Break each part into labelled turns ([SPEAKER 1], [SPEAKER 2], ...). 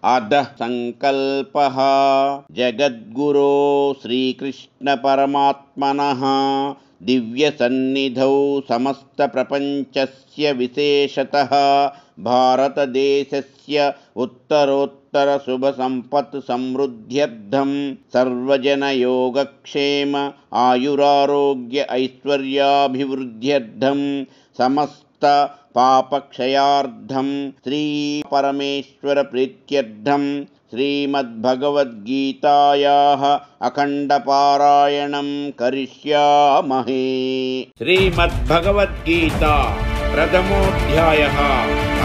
[SPEAKER 1] अधः संकल्पः जगद्गुरो श्रीकृष्णपरमात्मनः दिव्यसन्निधौ समस्तप्रपञ्चस्य विशेषतः भारतदेशस्य उत्तरोत्तरशुभसम्पत्समृद्ध्यर्थं सर्वजनयोगक्षेम आयुरारोग्य ऐश्वर्याभिवृद्ध्यर्थं समस्त पापक्षयार्थं श्रीपरमेश्वरप्रीत्यर्थं श्रीमद्भगवद्गीतायाः अखण्डपारायणं करिष्यामहे। श्रीमद्भगवद्गीता प्रथमोऽध्यायः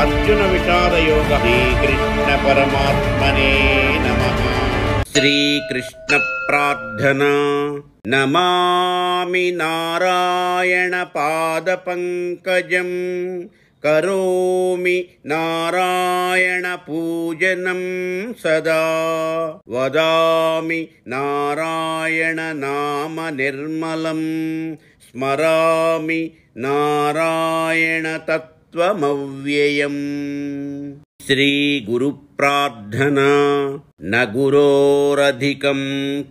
[SPEAKER 1] अर्जुन विषादयोगः। श्रीकृष्णपरमात्मने नमः। श्रीकृष्ण प्रार्थना। नमामि नारायण पादपङ्कजं करोमि नारायण पूजनं सदा वदामि नारायण नाम निर्मलं स्मरामि नारायण तत्त्वमव्ययम्। श्री गुरु प्रार्थना। न गुरोरधिकं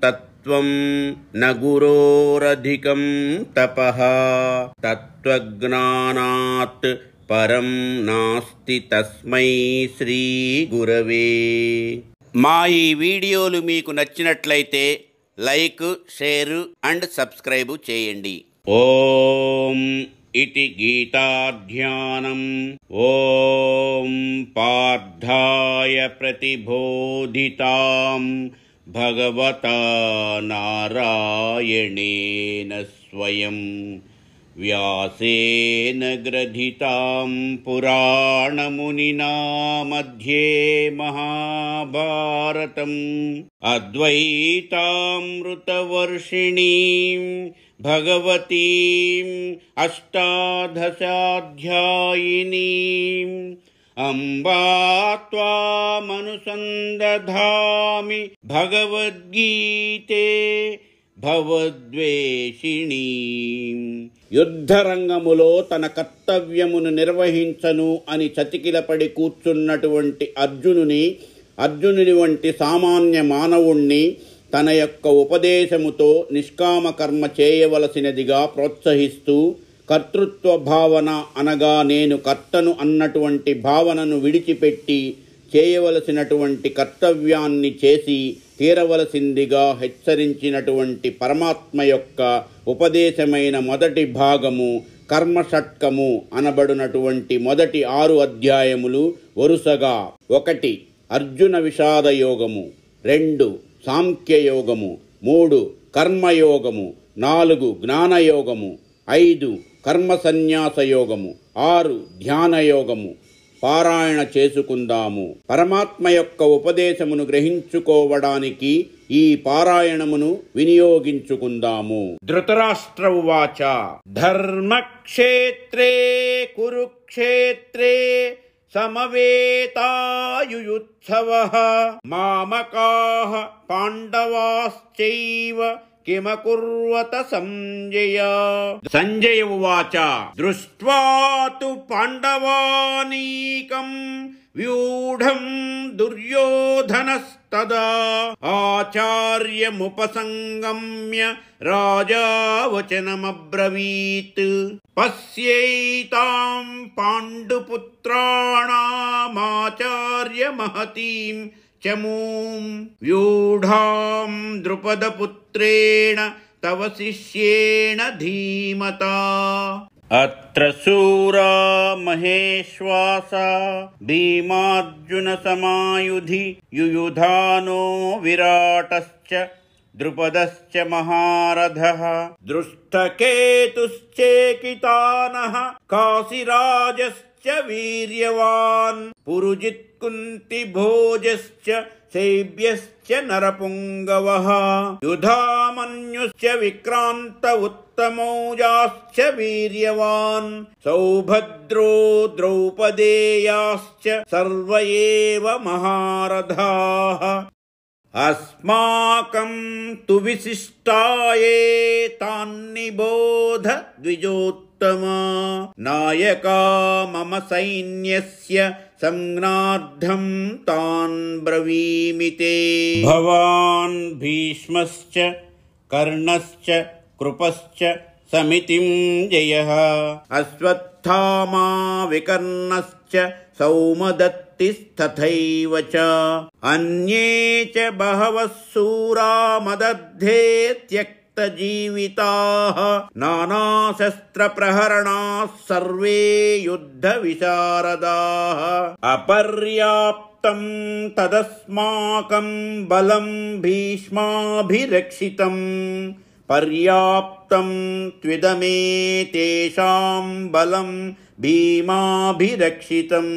[SPEAKER 1] तत्त्वं न गुरोरधिकं तपः तत्त्वज्ञानात् परं नास्ति तस्मै శ్రీ గురవే। మా ఈ వీడియోలు మీకు నచ్చినట్లయితే లైక్, షేర్ అండ్ సబ్స్క్రైబ్ చేయండి। ఓం इति गीताध्यानम्। ओम पार्थाय प्रतिबोधितां भगवता नारायणेन स्वयं व्यासेन ग्रथितां पुराणमुनिना मध्ये महाभारतम् अद्वैतामृतवर्षिणीं भगवतीम् अष्टादशाध्यायिनीम् अम्बा त्वामनुसन्दधामि भगवद्गीते భవద్వేషిణీం। యుద్ధరంగములో తన కర్తవ్యమును నిర్వహించను అని చతికిలపడి కూర్చున్నటువంటి అర్జునుని వంటి సామాన్య మానవుణ్ణి తన యొక్క ఉపదేశముతో నిష్కామ కర్మ చేయవలసినదిగా ప్రోత్సహిస్తూ కర్తృత్వ భావన అనగా నేను కర్తను అన్నటువంటి భావనను విడిచిపెట్టి చేయవలసినటువంటి కర్తవ్యాన్ని చేసి తీరవలసిందిగా హెచ్చరించినటువంటి పరమాత్మ యొక్క ఉపదేశమైన మొదటి భాగము కర్మషట్కము అనబడినటువంటి మొదటి 6 అధ్యాయములు వరుసగా 1 అర్జున విషాద యోగము, 2 సాంఖ్యయోగము, 3 కర్మయోగము, 4 జ్ఞానయోగము, 5 కర్మ సన్యాస యోగము, 6 ధ్యానయోగము పారాయణ చేసుకుందాము। పరమాత్మ యొక్క ఉపదేశమును గ్రహించుకోవడానికి ఈ పారాయణమును వినియోగించుకుందాము। ధృతరాష్ట్ర ఉవాచ ధర్మక్షేత్రే కురుక్షేత్రే సమవేతాయుయుత్సవః మామకాః పాండవాశ్చైవ కిమకుర్వత సంజయ। సంజయ ఉవాచ దృష్ట్వా తు పాండవానీకం వ్యూఢం దుర్యోధనస్తదా ఆచార్యముపసంగమ్య రాజా వచనమబ్రవీత్ పశ్యైతాం పాండుపుత్రాణామాచార్య మహతీం చమూం వ్యూఢాం ద్రుపదపుత్రేణ తవ శిష్యేణ ధీమతా। అత్ర శూరా మహేశ్వాసా భీమార్జున సమాయుధి యుయుధానో విరాటశ్చ ద్రుపదశ్చ మహారథః దృష్టకేతుశ్చేకితానః కాశీరాజశ్చ వీర్యవాన్ పురుజిత్ కుంతి భోజశ్చ శైబ్యశ్చ నరపుంగవః యుధామన్యుశ్చ విక్రాంత ఉత్తమౌజాశ్చ వీర్యవాన్ సౌభద్రో ద్రౌపదేయాశ్చ సర్వ ఏవ మహారథాః అస్మాకం తు విశిష్టాయే తాన్నిబోధ ద్విజోత్తమ। नायका मम सैन्यस्य संज्ञार्थं तान् ब्रवीमि ते। भवान् भीष्मश्च कर्णश्च कृपश्च समितिं जयः अश्वत्थामा विकर्णश्च सौमदत्तिस्तथैव च अन्ये च बहवः शूरा मदध्ये त्यक्तजीविताः नानाशस्त्रप्रहरणाः सर्वे युद्धविशारदाः अपर्याप्तं तदस्माकं बलं भीष्माभिरक्षितम् पर्याप्तं त्विदमेतेषां बलं भीमाभिरक्षितम्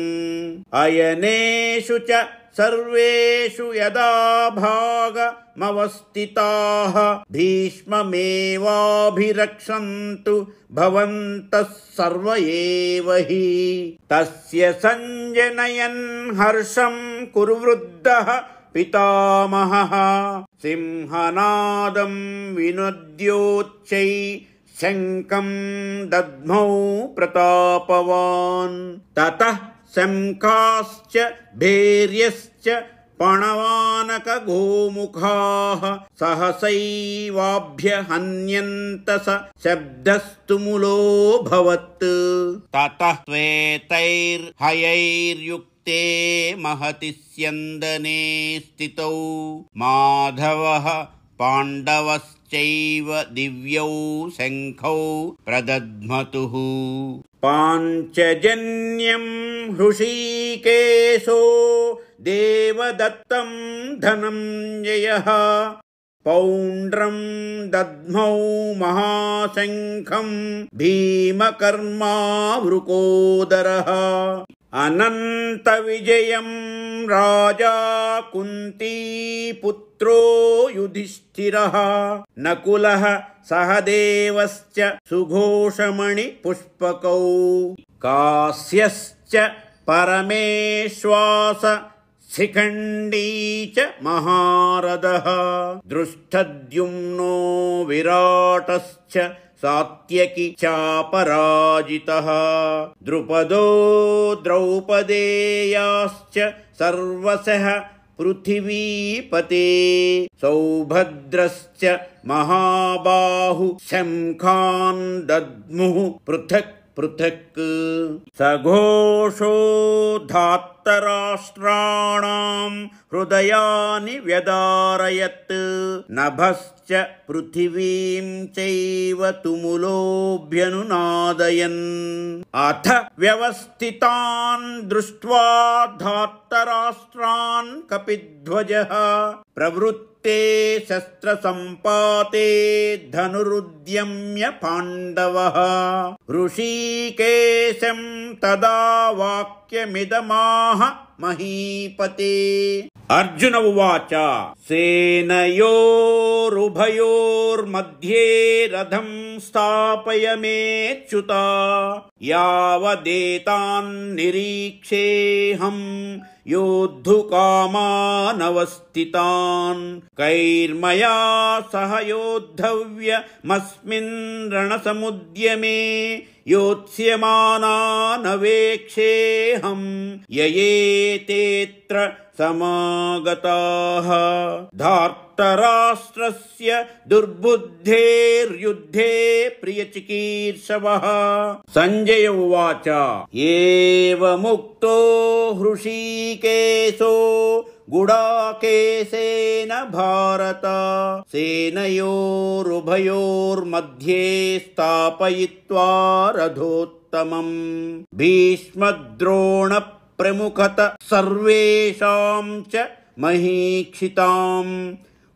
[SPEAKER 1] अयनेषु च सर्वेषु यदा भागमवस्थिताः भीष्ममेवाभिरक्षन्तु भवन्तः सर्व एव हि। तस्य सञ्जनयन् हर्षं कुरुवृद्धः पितामहः सिंहनादं विनोद्योच्चै शङ्खं दद्मौ प्रतापवान्। ततः शङ्खाश्च भैर्यश्च पणवानकगोमुखाः सहसैवाभ्यहन्यन्त स शब्दस्तु मूलोऽभवत्। ततः श्वेतैर्हयैर्युक्ते महति स्यन्दने स्थितौ माधवः पाण्डवश्चैव दिव्यौ शङ्खौ प्रदध्मतुः। पाञ्चजन्यं हृषीकेशो देवदत्तं धनञ्जयः पौण्ड्रं दद्मौ महाशङ्खं भीमकर्मा वृकोदरः। अनन्तविजयं राजा कुन्तीपुत्रो युधिष्ठिरः नकुलः सहदेवश्च सुघोषमणिपुष्पकौ कास्यश्च परमेश्वास शिखण्डी च महारथः दृष्टद्युम्नो विराटश्च सात्यकी चापराजितः द्रुपदो द्रौपदेयाश्च सर्वशः पृथिवीपते सौभद्रश्च महाबाहु शङ्खान् दद्मुः पृथक् पृथक्। सघोषो धार्तराष्ट्राणां हृदयानि व्यदारयत् नभश्च पृथिवीं चैव तुमुलोऽभ्यनुनादयन्। अथ व्यवस्थितान् दृष्ट्वा धार्तराष्ट्रान् कपिध्वजः प्रवृत्ते शस्त्रसम्पाते धनुरुद्यम्य पाण्डवः ऋषिकेशं तदा वाक्यमिदमाह महीपते। अर्जुन उवाच सेनयोरुभयोर्मध्ये रथं स्थापय मेच्युता यावदेतान्निरीक्षेऽहं योद्धुकामानवस्थितान् कैर्मया सह योद्धव्यमस्मिन् रणसमुद्यमे योत्स्यमानानवेक्षेऽहं ययेतेऽत्र समागताः। धार्तराष्ट्रस्य दुर्बुद्धेर्युद्धे प्रियचिकीर्षवः। संजय उवाच एवमुक्तो हृषीकेशो गुडाकेशेन भारत सेनयोरुभयोर्मध्ये स्थापयित्वा रथोत्तमम् भीष्मद्रोण प्रमुखत सर्वेषां च महीक्षिताम्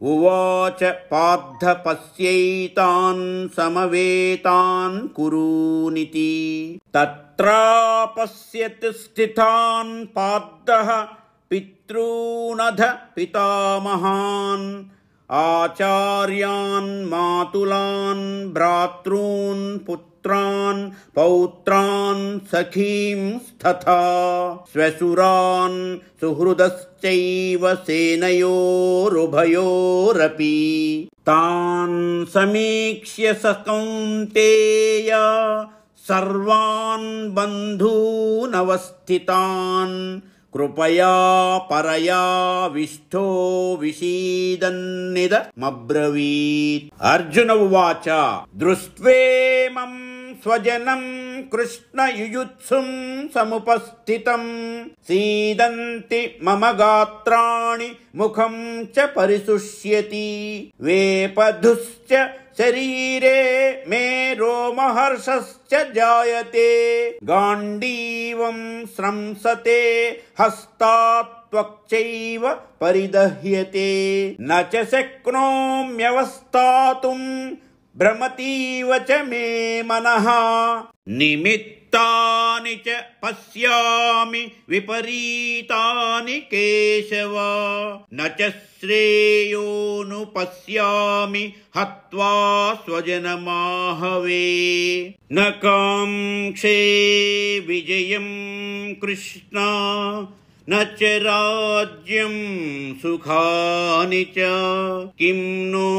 [SPEAKER 1] उवाच पार्थ पश्यैतान् समवेतान् कुरूनिति। तत्रापश्यत् स्थितान् पार्थः पितॄनध पितामहान् आचार्यान् मातुलान् भ्रातॄन् पुत्रान् पौत्रान् सखींस्तथा श्वशुरान् सुहृदश्चैव सेनयोरुभयोरपि। तान् समीक्ष्य स कौन्तेय सर्वान् बन्धूनवस्थितान् कृपया परया विष्ठो विषीदन्निदमब्रवीत्। अर्जुन उवाच दृष्ट्वेमं स्वजनं कृष्ण युयुत्सुं समुपस्थितं सीदन्ति मम गात्राणि मुखं च परिशुष्यति वेपधुश्च शरीरे मे रोमहर्षश्च जायते गाण्डीवं स्रंसते हस्तात् त्वक्चैव परिदह्यते न च शक्नोम्यवस्थातुं भ्रमतीव च मे मनः निमित्तानि च पश्यामि विपरीतानि केशव न च श्रेयोनुपश्यामि हत्वा स्वजनमाहवे न काङ्क्षे विजयं कृष्ण न च राज्यं सुखानि च किं नो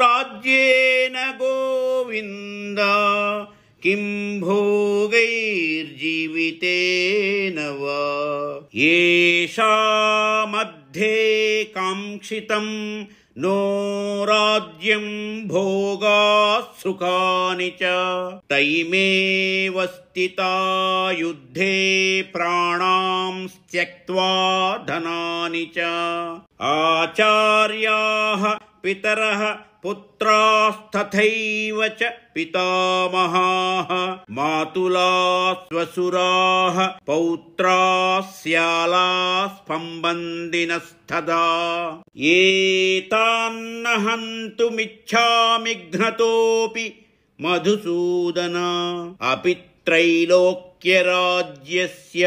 [SPEAKER 1] राज्येन गोविन्द किं भोगैर्जीवितेन वा येषामध्ये काङ्क्षितं नो राज्यं भोगाः सुखानि च तैमेव स्थिता युद्धे प्राणां त्यक्त्वा धनानि च आचार्याः पितरः पुत्रास्तथैव च पितामहाः मातुलाः स्वसुराः पौत्राः स्यालाः सम्बन्धिनस्तथा एतान्न हन्तुमिच्छामि घ्नतोऽपि मधुसूदन अपि त्रैलोक्यराज्यस्य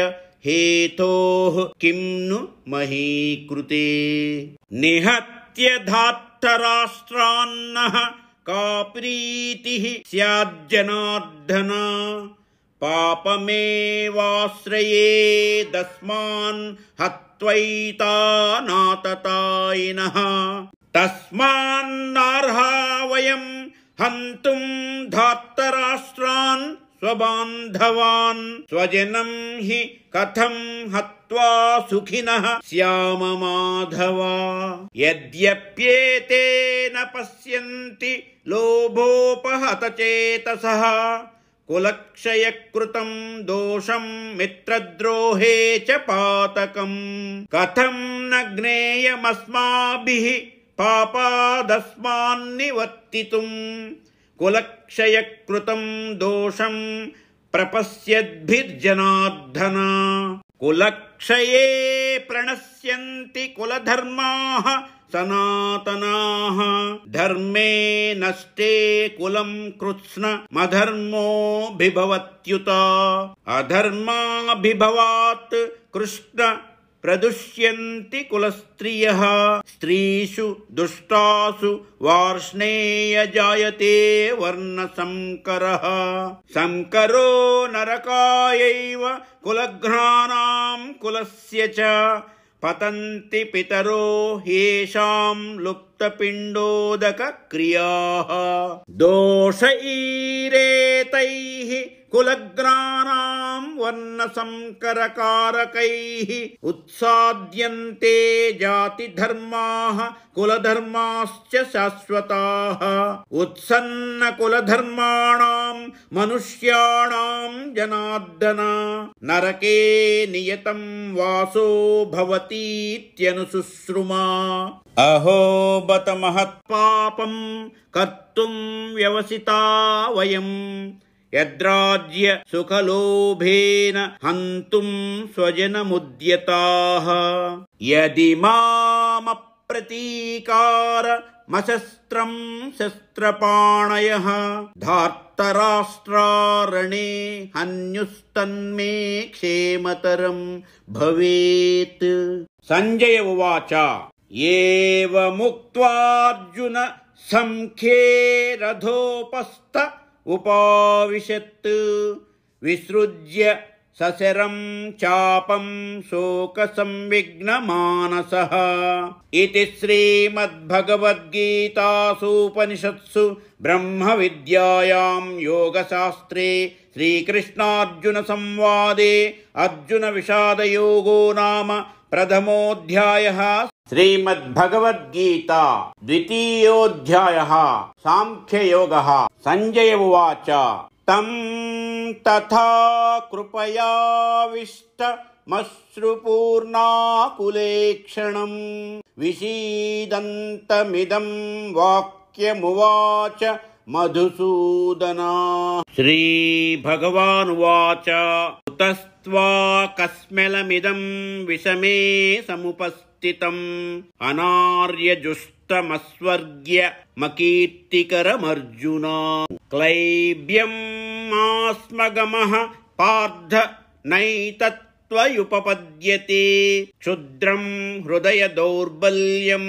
[SPEAKER 1] हेतोः किं नु मही कृते निहत्य धार्तराष्ट्रान्नः का प्रीतिः स्याज्जनार्दन पापमेवाश्रयेदस्मान् हत्वैतानाततायिनः तस्मान्नार्हा वयं हन्तुं धार्तराष्ट्रान् स्वबान्धवान् स्वजनं हि कथं हत्वा सुखिनः स्याम माधव यद्यप्येतेन पश्यन्ति लोभोपहतचेतसः कुलक्षयकृतं दोषं मित्रद्रोहे च पातकम् कथं न ज्ञेयमस्माभिः पापादस्मान्निवर्तितुम् कुलक्षयकृतं दोषं प्रपश्यद्भिर्जनार्दन कुलक्षये प्रणश्यन्ति कुलधर्माः सनातनाः धर्मे नष्टे कुलं कृत्स्नमधर्मोऽभिभवत्युत अधर्माभिभवात् कृष्ण प्रदुष्यन्ति कुलस्त्रियः स्त्रीषु दुष्टासु वार्ष्णेय जायते वर्णसंकरः संकरो नरकायैव कुलघ्नानां कुलस्य च पतन्ति पितरो येषां लुप्तपिण्डोदक क्रियाः दोषैरेतैः कुलघ्नानां वर्णसंकरकारकैः उत्साद्यन्ते जातिधर्माः कुलधर्माश्च शाश्वताः उत्सन्न कुलधर्माणां मनुष्याणां जनार्दन नरके नियतं वासो भवतीत्यनुशुश्रुमा अहो बत महत्पापं कर्तुं व्यवसिता वयं यद्राज्य सुखलोभेन हन्तुं स्वजनमुद्यताः यदि मामप्रतीकारमशस्त्रं शस्त्रपाणयः धार्तराष्ट्रारणे हन्युस्तन्मे क्षेमतरं भवेत्। संजय उवाच एवमुक्त्वार्जुन संख्ये रथोपस्थ उपाविशत् विसृज्य सशरं चापं शोकसंविघ्नमानसः। इति श्रीमद्भगवद्गीतासूपनिषत्सु ब्रह्मविद्यायां योगशास्त्रे श्रीकृष्णार्जुनसंवादे अर्जुनविषादयोगो नाम प्रथमोऽध्यायः। श्रीमद्भगवद्गीता द्वितीयोऽध्यायः सांख्ययोगः। संजय उवाच तं तथा कृपयाविष्टमश्रुपूर्णाकुलेक्षणं विषीदन्तमिदं वाक्यमुवाच मधुसूदना। श्रीभगवानुवाच कुतस्त्वा कस्मलमिदं विषमे समुपस्थितम् अनार्यजुष्टमस्वर्ग्यमकीर्तिकरमर्जुन। क्लैब्यम् आस्मगमः पार्थ नैतत्त्वयुपपद्यते क्षुद्रं हृदय दौर्बल्यं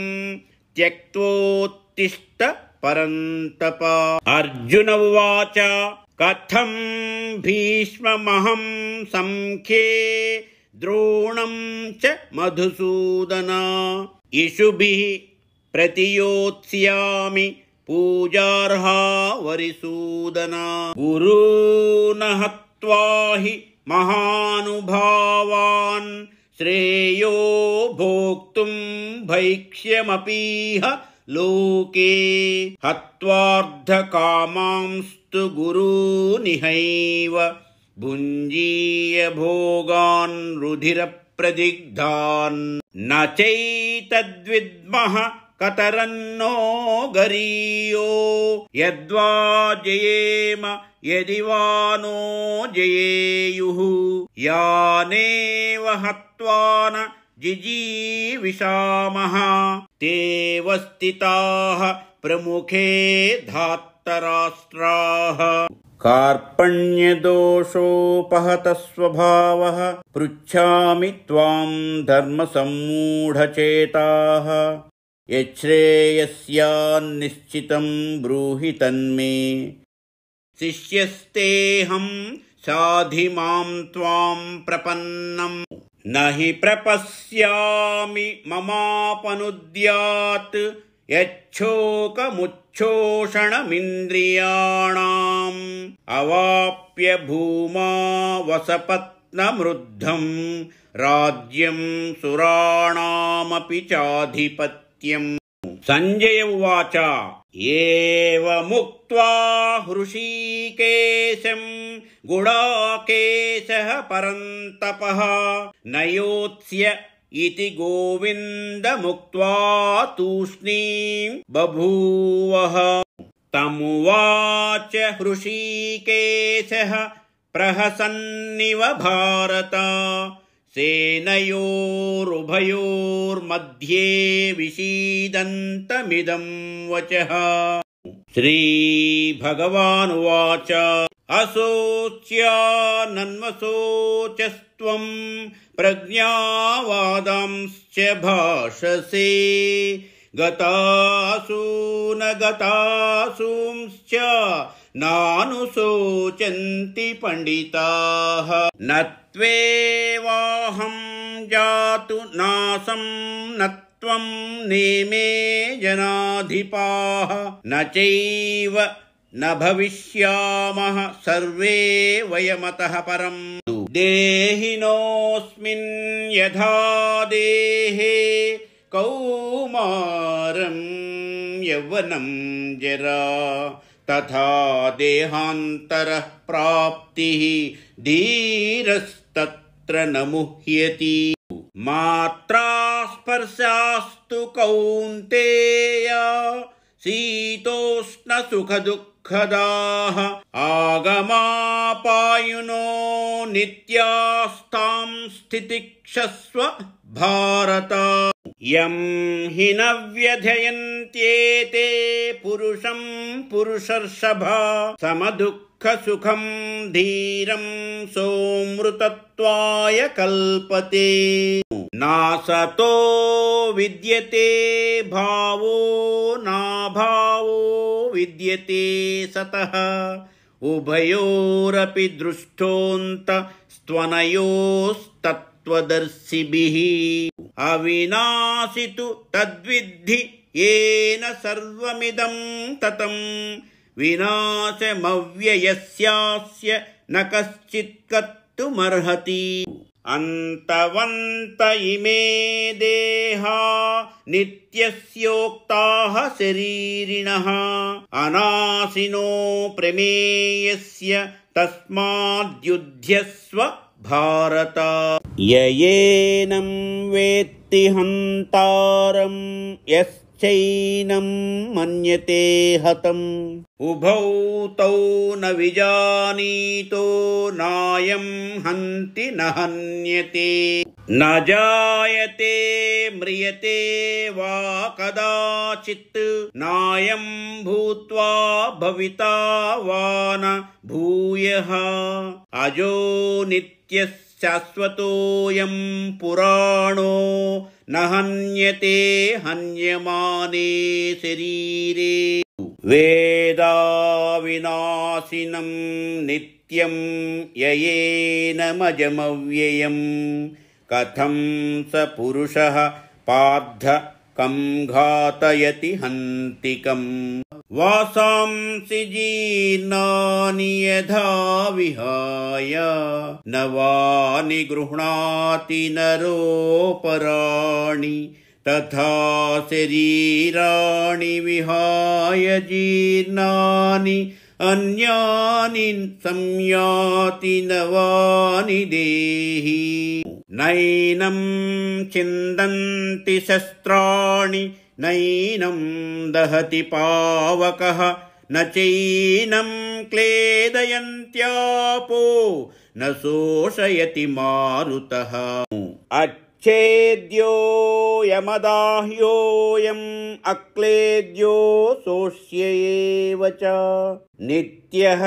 [SPEAKER 1] त्यक्त्वोत्तिष्ठ परन्तप। अर्जुन उवाच कथं भीष्ममहं संख्ये द्रोणं च मधुसूदन। इषुभिः प्रतियोत्स्यामि पूजार्हा वरिसूदन। गुरून् हत्वा हि महानुभावान् श्रेयो भोक्तुं भैक्ष्यमपीह लोके। हत्वार्धकामांस्तु गुरूनिहैव भुञ्जीय भोगान् रुधिरप्रदिग्धान्। न चैतद्विद्मः कतरन्नो गरीयो यद्वा जयेम यदि वा नो जयेयुः। यानेव हत्वा न जिजीविषामः तेव स्थिताः प्रमुखे धार्तराष्ट्राः। कार्पण्यदोषोपहतः स्वभावः पृच्छामि त्वां धर्मसम्मूढचेताः। यच्छ्रेयस्यान्निश्चितं ब्रूहि तन्मे शिष्यस्तेऽहं साधि मां त्वां प्रपन्नम्। न हि प्रपश्यामि ममापनुद्यात् यच्छोकमुच्छोषणमिन्द्रियाणाम्। अवाप्य भूमा वसपत्नमृद्धं राज्यं सुराणामपि चाधिपत्यम्। संजय उवाच एवमुक्त्वा हृषीकेशं गुडाकेशः परन्तपः न योत्स्य इति गोविन्दमुक्त्वा तूष्णीं बभूवः। तमुवाच हृषीकेशः प्रहसन्निव भारत सेनयोरुभयोर्मध्ये विषीदन्तमिदं वचः। श्रीभगवानुवाच असोच्यानन्वसोचस्त्वं प्रज्ञावादांश्च भाषसे गतासु न गतासूंश्च नानुशोचन्ति पंडिताः। न त्वेवाहं जातु नासं न त्वं नेमे जनाधिपाः। न चैव न भविष्यामः सर्वे वयमतः परम्। देहिनोऽस्मिन् यथा देहे कौमारं यौवनं जरा तथा देहान्तरः प्राप्तिः धीरस्तत्र न मुह्यति। मात्रा स्पर्शास्तु कौन्तेय शीतोष्णसुखदुःखदाः आगमापायुनो नित्यास्तां स्थितिक्षस्व भारत। यं हि न व्यधयन्त्येते पुरुषं पुरुषर्षभ समदुःखसुखं धीरं सोऽमृतत्वाय कल्पते। नासतो विद्यते भावो नाभावो विद्यते सतः ఉభయోరపి దృష్టోంత స్తవనయోస్తత్వదర్శిభిః అవినాశితు తద్విద్ధి ఏన సర్వమిదం తతం వినాశమవ్యయస్యాస్య న కశ్చిత్ కర్తుమర్హతి అంతవంత ఇమే దేహా నిత్యస్యోక్తాః శరీరిణః అనాశినో ప్రమేయస్య తస్మాద్యుధ్యస్వ భారత యయేనం వేత్తి హంతారం యశ్చైనం మన్యతే హతం ఉభౌ తౌ న విజానీతో నాయం హంతి న హన్యతే న జాయతే మ్రియతే వా కదాచిత్ నాయం భూత్వా భవితా వా న భూయః అజో నిత్యః శాశ్వతోయం పురాణో న హన్యతే హన్యమానే శరీరే వేదా వినాశినం నిత్యం యయేనమజమవ్యయం కథం స పురుషః పార్థ కం ఘాతయతి హంతికం వాసాంసి జీర్ణాని యథా విహాయ నవాని గృహ్ణాతి నరోపరాణి తథా శరీరాణి విహాయ జీర్ణాని అన్యాని సంయాతి నవాని దేహి నైనం చిందంతి శస్త్రాణి నైనం దహతి పావకః న చైనం క్లేదయంత్యాపో న శోషయతి మారుతః అచ్ఛేద్యో యమదాహ్యోయం అక్లేద్యో శోష్య ఏవ చ నిత్యః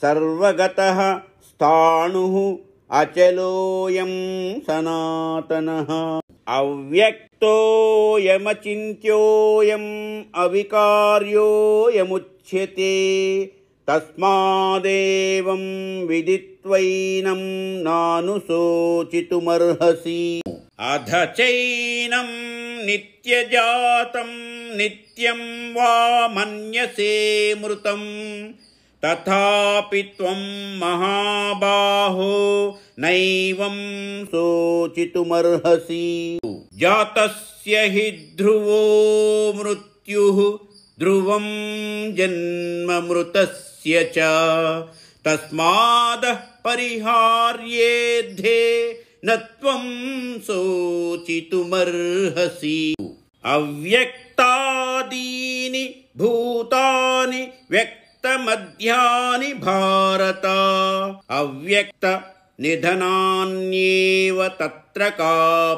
[SPEAKER 1] సర్వగతః స్థాణుః అచలోయం సనాతనః అవ్యక్తోయమచింత్యోయం అవికార్యోయముచ్యతే తస్మాదేవం విదిత్వైనం నానుశోచితుమర్హసి అధ చైనం నిత్యజాతం నిత్యం వా మన్యసే మృతం తథాపి త్వం మహాబాహో నైవం శోచితుమర్హసి జాతస్య హి ధ్రువో మృత్యుః ధ్రువం జన్మ మృతస్య చ తస్మాదః పరిహార్యేద్ధే న త్వం శోచితుమర్హసి అవ్యక్తాదీని భూతాని వ్యక్తమధ్యాని భారత అవ్యక్త నిధనాన్యేవ తత్ర కా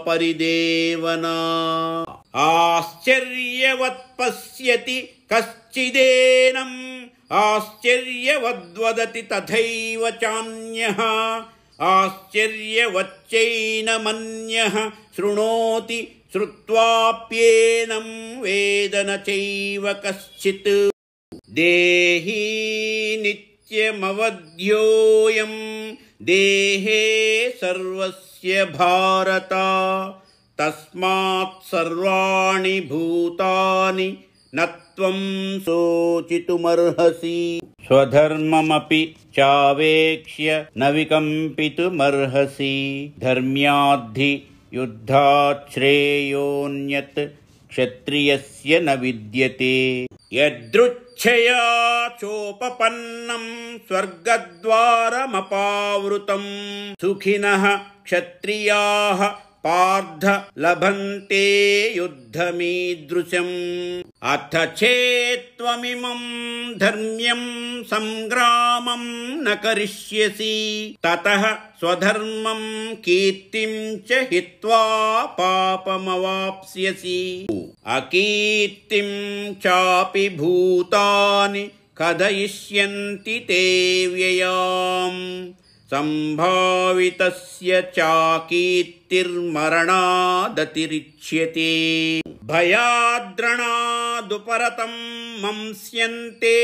[SPEAKER 1] పరిదేవనా ఆశ్చర్యవత్ పశ్యతి కశ్చిదేనం ఆశ్చర్యవద్వదతి తథైవ చాన్యః ఆశ్చర్యవచ్చైనమన్యః శృణోతి శ్రుత్వాప్యేనం వేద న చైవ కశ్చిత్ దేహీ నిత్యమవధ్యోయం దేహే సర్వస్య భారత తస్మాత్ సర్వాణి భూతాని న త్వం శోచితుమర్హసి స్వధర్మమపి చావేక్ష్య న వికంపితుమర్హసి ధర్మ్యాద్ధి యుద్ధాత్ శ్రేయోన్యత్ క్షత్రియస్య న విద్యతే యదృచ్ఛయా చోపపన్నం స్వర్గద్వారమపావృతం సుఖినః క్షత్రియాః పార్థ లభంతే యుద్ధమీదృశం అథ చేత్వమిమం ధర్మ్యం సంగ్రామం న కరిష్యసి తతః స్వధర్మం కీర్తిం చ హిత్వా పాపమవాప్స్యసి అకీర్తిం చాపి భూతాని కథయిష్యంతి తే వ్యయాం సంభావితస్య చాకీర్తిర్మరణాదతిరిచ్యతే భయాద్రణాదుపరతం మంస్యంతే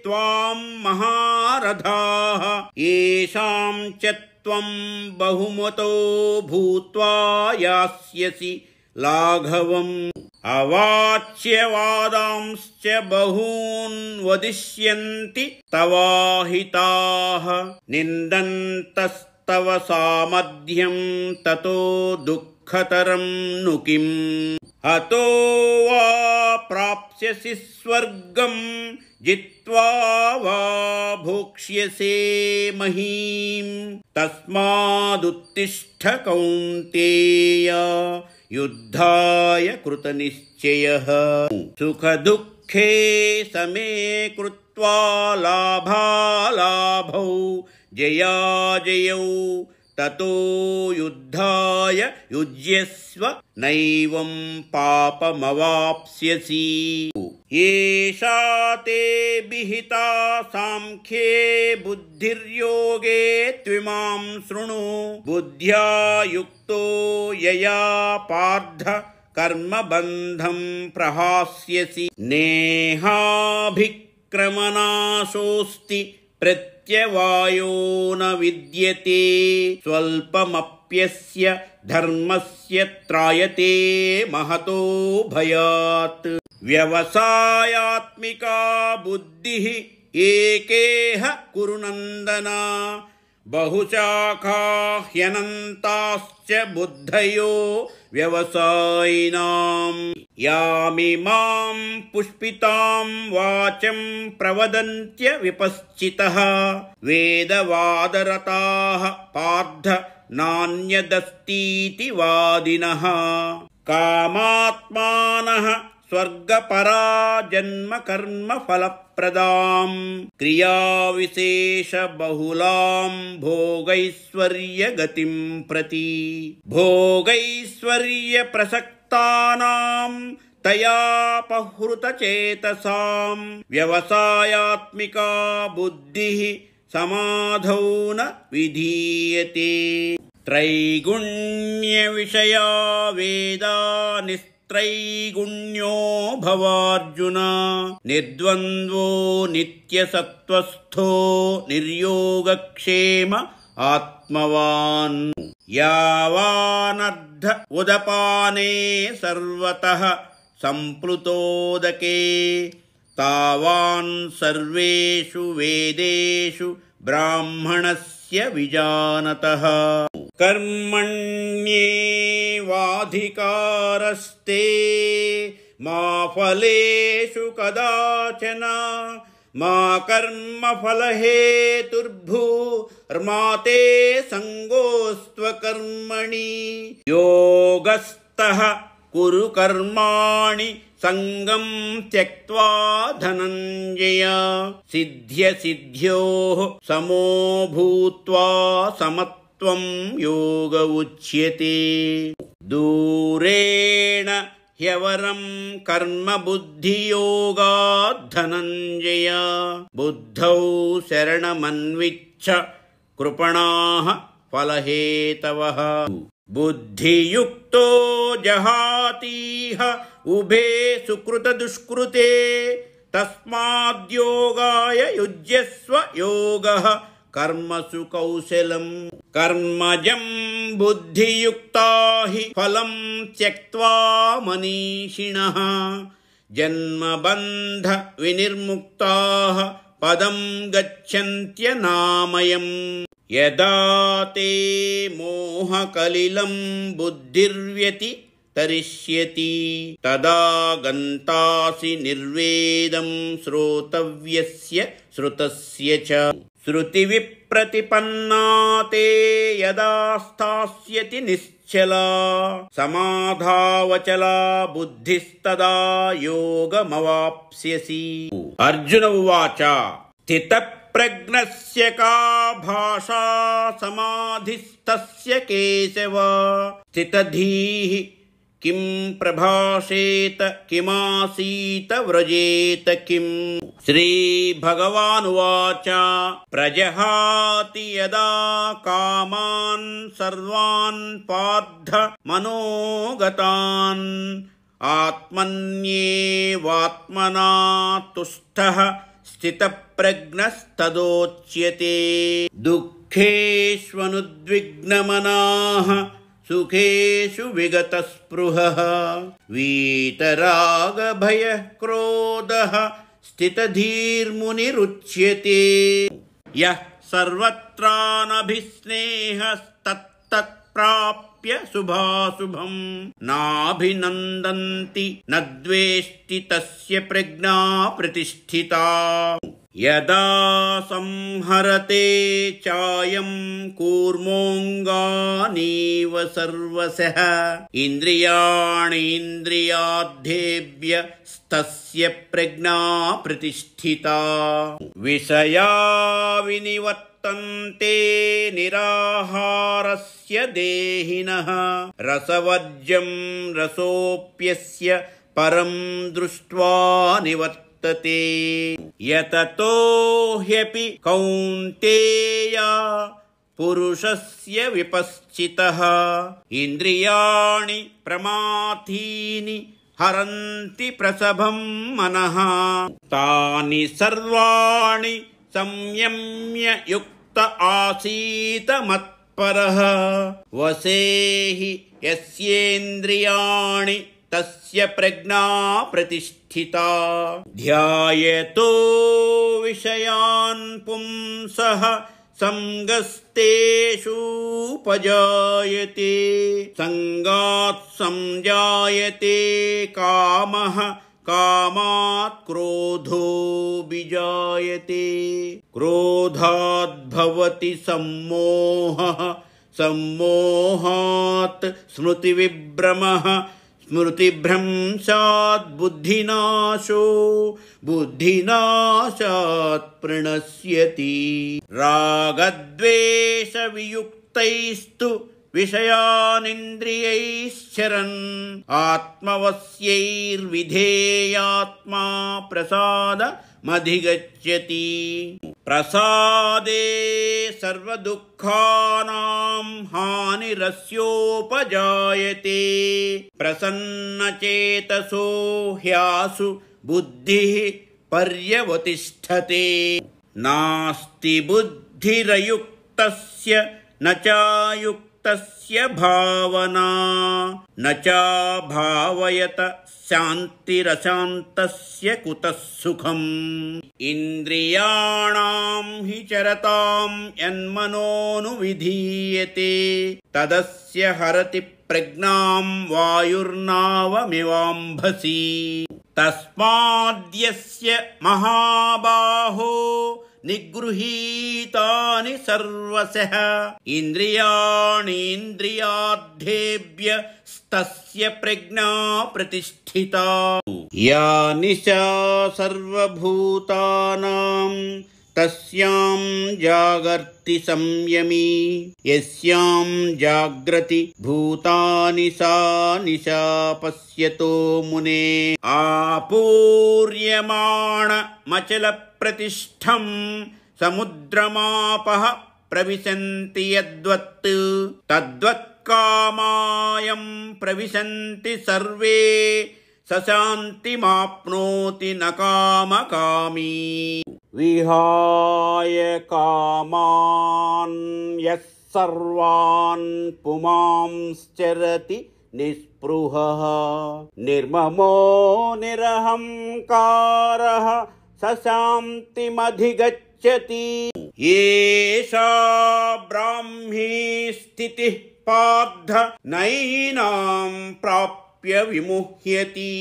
[SPEAKER 1] త్వాం మహారథాః ఏషాం చ త్వం బహుమతో భూత్వా యాస్యసి లాఘవం అవాచ్యవాదాంశ్చ బహూన్ వదిష్యంతి తవాహితాః నిందంతస్తవ సామర్థ్యం తతో దుఃఖతరం ను కిం హతో వా ప్రాప్స్యసి స్వర్గం జిత్వా వా భోక్ష్యసే మహీం తస్మాదుత్తిష్ఠ కౌంతేయ యుద్ధాయ కృతనిశ్చయః సుఖదుఃఖే సమే కృత్వా లాభాలాభౌ జయాజయౌ తతో యుద్ధాయ యుజ్యస్వ నైవం పాపమవాప్స్యసి ఏషా తే విహితా సాంఖ్యే బుద్ధిర్యోగే త్విమాం శృణు బుద్ధ్యా యుక్తో యయా పార్థ కర్మబంధం ప్రహాస్యసి నేహాభిక్రమనాశోస్తి ప్రత్యవాయో న విద్యతే స్వల్పమప్యస్య ధర్మస్య త్రాయతే మహతో భయాత్ వ్యవసాయాత్మికా బుద్ధిః ఏకేహ కురు నందన బహుశాఖా హ్యనంతాశ్చ బుద్ధయో వ్యవసాయినాం యామిమాం పుష్పితాం వాచం ప్రవదంత్య విపశ్చితః వేదవాదరతాః పార్థ నాన్యదస్तीति వాదినః కామాత్మానః స్వర్గపరా జన్మ కర్మ ఫలప్రదాం క్రియావిశేష బహుళాం భోగైశ్వర్య గతిం ప్రతి భోగైశ్వర్య ప్రసక్తానాం తయాపహృత చేతసాం వ్యవసాయాత్మికా బుద్ధిః సమాధౌ న విధీయతే త్రైగుణ్య విషయా వేదా త్రైగుణ్యో భవార్జున నిర్ద్వంద్వో నిత్యసత్వస్థో నిర్యోగక్షేమ ఆత్మవాన్ యావానర్ధ ఉదపానే సర్వతః సంప్లుతోదకే తావాన్ సర్వేషు వేదేషు బ్రాహ్మణస్య విజానతః కర్మణ్యేవాధికారస్తే మా ఫలేషు కదాచన మా కర్మఫలహేతుర్భూర్మాతే సంగోస్త్వకర్మణి యోగస్థః కురు కర్మాణి సంగం త్యక్త్వా ధనంజయ సిద్ధ్య సిద్ధ్యోః సమో భూత్వా సమత్వం యోగ ఉచ్యతే దూరేణ హ్యవరం కర్మ బుద్ధియోగాద్ ధనంజయ బుద్ధౌ శరణమన్విచ్ఛ కృపణాః ఫలహేతవః బుద్ధియుక్తో జహాతీహ ఉభే సుకృత దుష్కృతే తస్మాద్యోగాయ యుజ్యస్వ యోగః కర్మసు కౌశలం కర్మజం బుద్ధియుక్తా హి ఫలం త్యక్త్వా మనీషిణః జన్మబంధ వినిర్ముక్తాః పదం గచ్చన్త్యనామయం యదా తే మోహకలిలం బుద్ధిర్వ్యతి తరిష్యతి తదా గంతాసి నిర్వేదం శ్రోతవ్యస్య శ్రుతస్య చ శృతి విప్రతిపన్నా తే యదా స్థాస్యతి నిశ్చలా సమాధావచలా బుద్ధిస్తదా యోగమవాప్స్యసి. అర్జున ఉవాచ స్థితప్రజ్ఞస్య కా భాషా సమాధిస్థస్య కేశవ స్థితధీః किं प्रभाषेत किमासीत व्रजेत किम्। श्रीभगवानुवाच प्रजहाति यदा कामान् सर्वान् पार्थ मनोगतान् आत्मन्येवात्मना तुष्टः स्थितप्रज्ञस्तदोच्यते। दुःखेष्वनुद्विग्नमनाः सुखेषु विगतस्पृहः वीतरागभयः क्रोधः स्थितधीर्मुनिरुच्यते। यः सर्वत्रानभिस्नेहस्तत्तत्प्राप्य शुभाशुभम् नाभिनन्दन्ति न द्वेष्टि तस्य प्रज्ञा प्रतिष्ठिता। यदा संहरते चायं कूर्मोऽङ्गानीव सर्वशः इन्द्रियाणीन्द्रियार्थेभ्यस्तस्य प्रज्ञा प्रतिष्ठिता। विषया विनिवर्तन्ते निराहारस्य देहिनः रसवर्ज्यं रसोऽप्यस्य परं दृष्ट्वा निवर्तते। यततो ह्यपि कौन्तेय पुरुषस्य विपश्चितः इन्द्रियाणि प्रमाथीनि हरन्ति प्रसभं मनः। तानि सर्वाणि संयम्य युक्त आसीत मत्परः वसे हि यस्येन्द्रियाणि तस्य प्रज्ञा प्रतिष्ठिता। ध्यायतो विषयान् पुंसः संगस्तेषूपजायते संगात् संजायते कामः कामात् क्रोधो विजायते क्रोधाद्भवति सम्मोहः सम्मोहात् स्मृतिविभ्रमः स्मृतिभ्रंशात् बुद्धिनाशो बुद्धिनाशात् प्रणश्यति। रागद्वेषवियुक्तैस्तु विषयानिन्द्रियैश्चरन् आत्मवश्यैर्विधेयात्मा प्रसादमधिगच्छति। प्रसादे सर्वदुःखानां हानिरस्योपजायते प्रसन्नचेतसो ह्यासु बुद्धिः पर्यवतिष्ठते। नास्ति बुद्धिरयुक्तस्य न चायुक्तस्य भावना न चाभावयत शान्तिरशान्तस्य कुतः सुखम्। इन्द्रियाणां हि चरतां यन्मनोनुविधीयते तदस्य हरति प्रज्ञां वायुर्नावमिवाम्भसि। तस्माद्यस्य महाबाहो निगृहीतानि सर्वशः इन्द्रियाणीन्द्रियार्थेभ्यस्तस्य प्रज्ञा प्रतिष्ठिता। या निशा सर्वभूतानां तस्यां जागर्ति संयमी यस्यां जाग्रति भूतानि सा निशा पश्यतो मुने। आपूर्यमाणमचलप्रतिष्ठं समुद्रमापः प्रविशन्ति यद्वत् तद्वत्कामायं प्रविशन्ति सर्वे स शान्तिमाप्नोति न कामकामी। विहाय कामान् यः सर्वान् पुमांश्चरति निःस्पृहः निर्ममो निरहङ्कारः स शान्तिमधिगच्छति। एषा ब्राह्मी स्थितिः पार्थ नैनां प्राप्य विमुह्यति।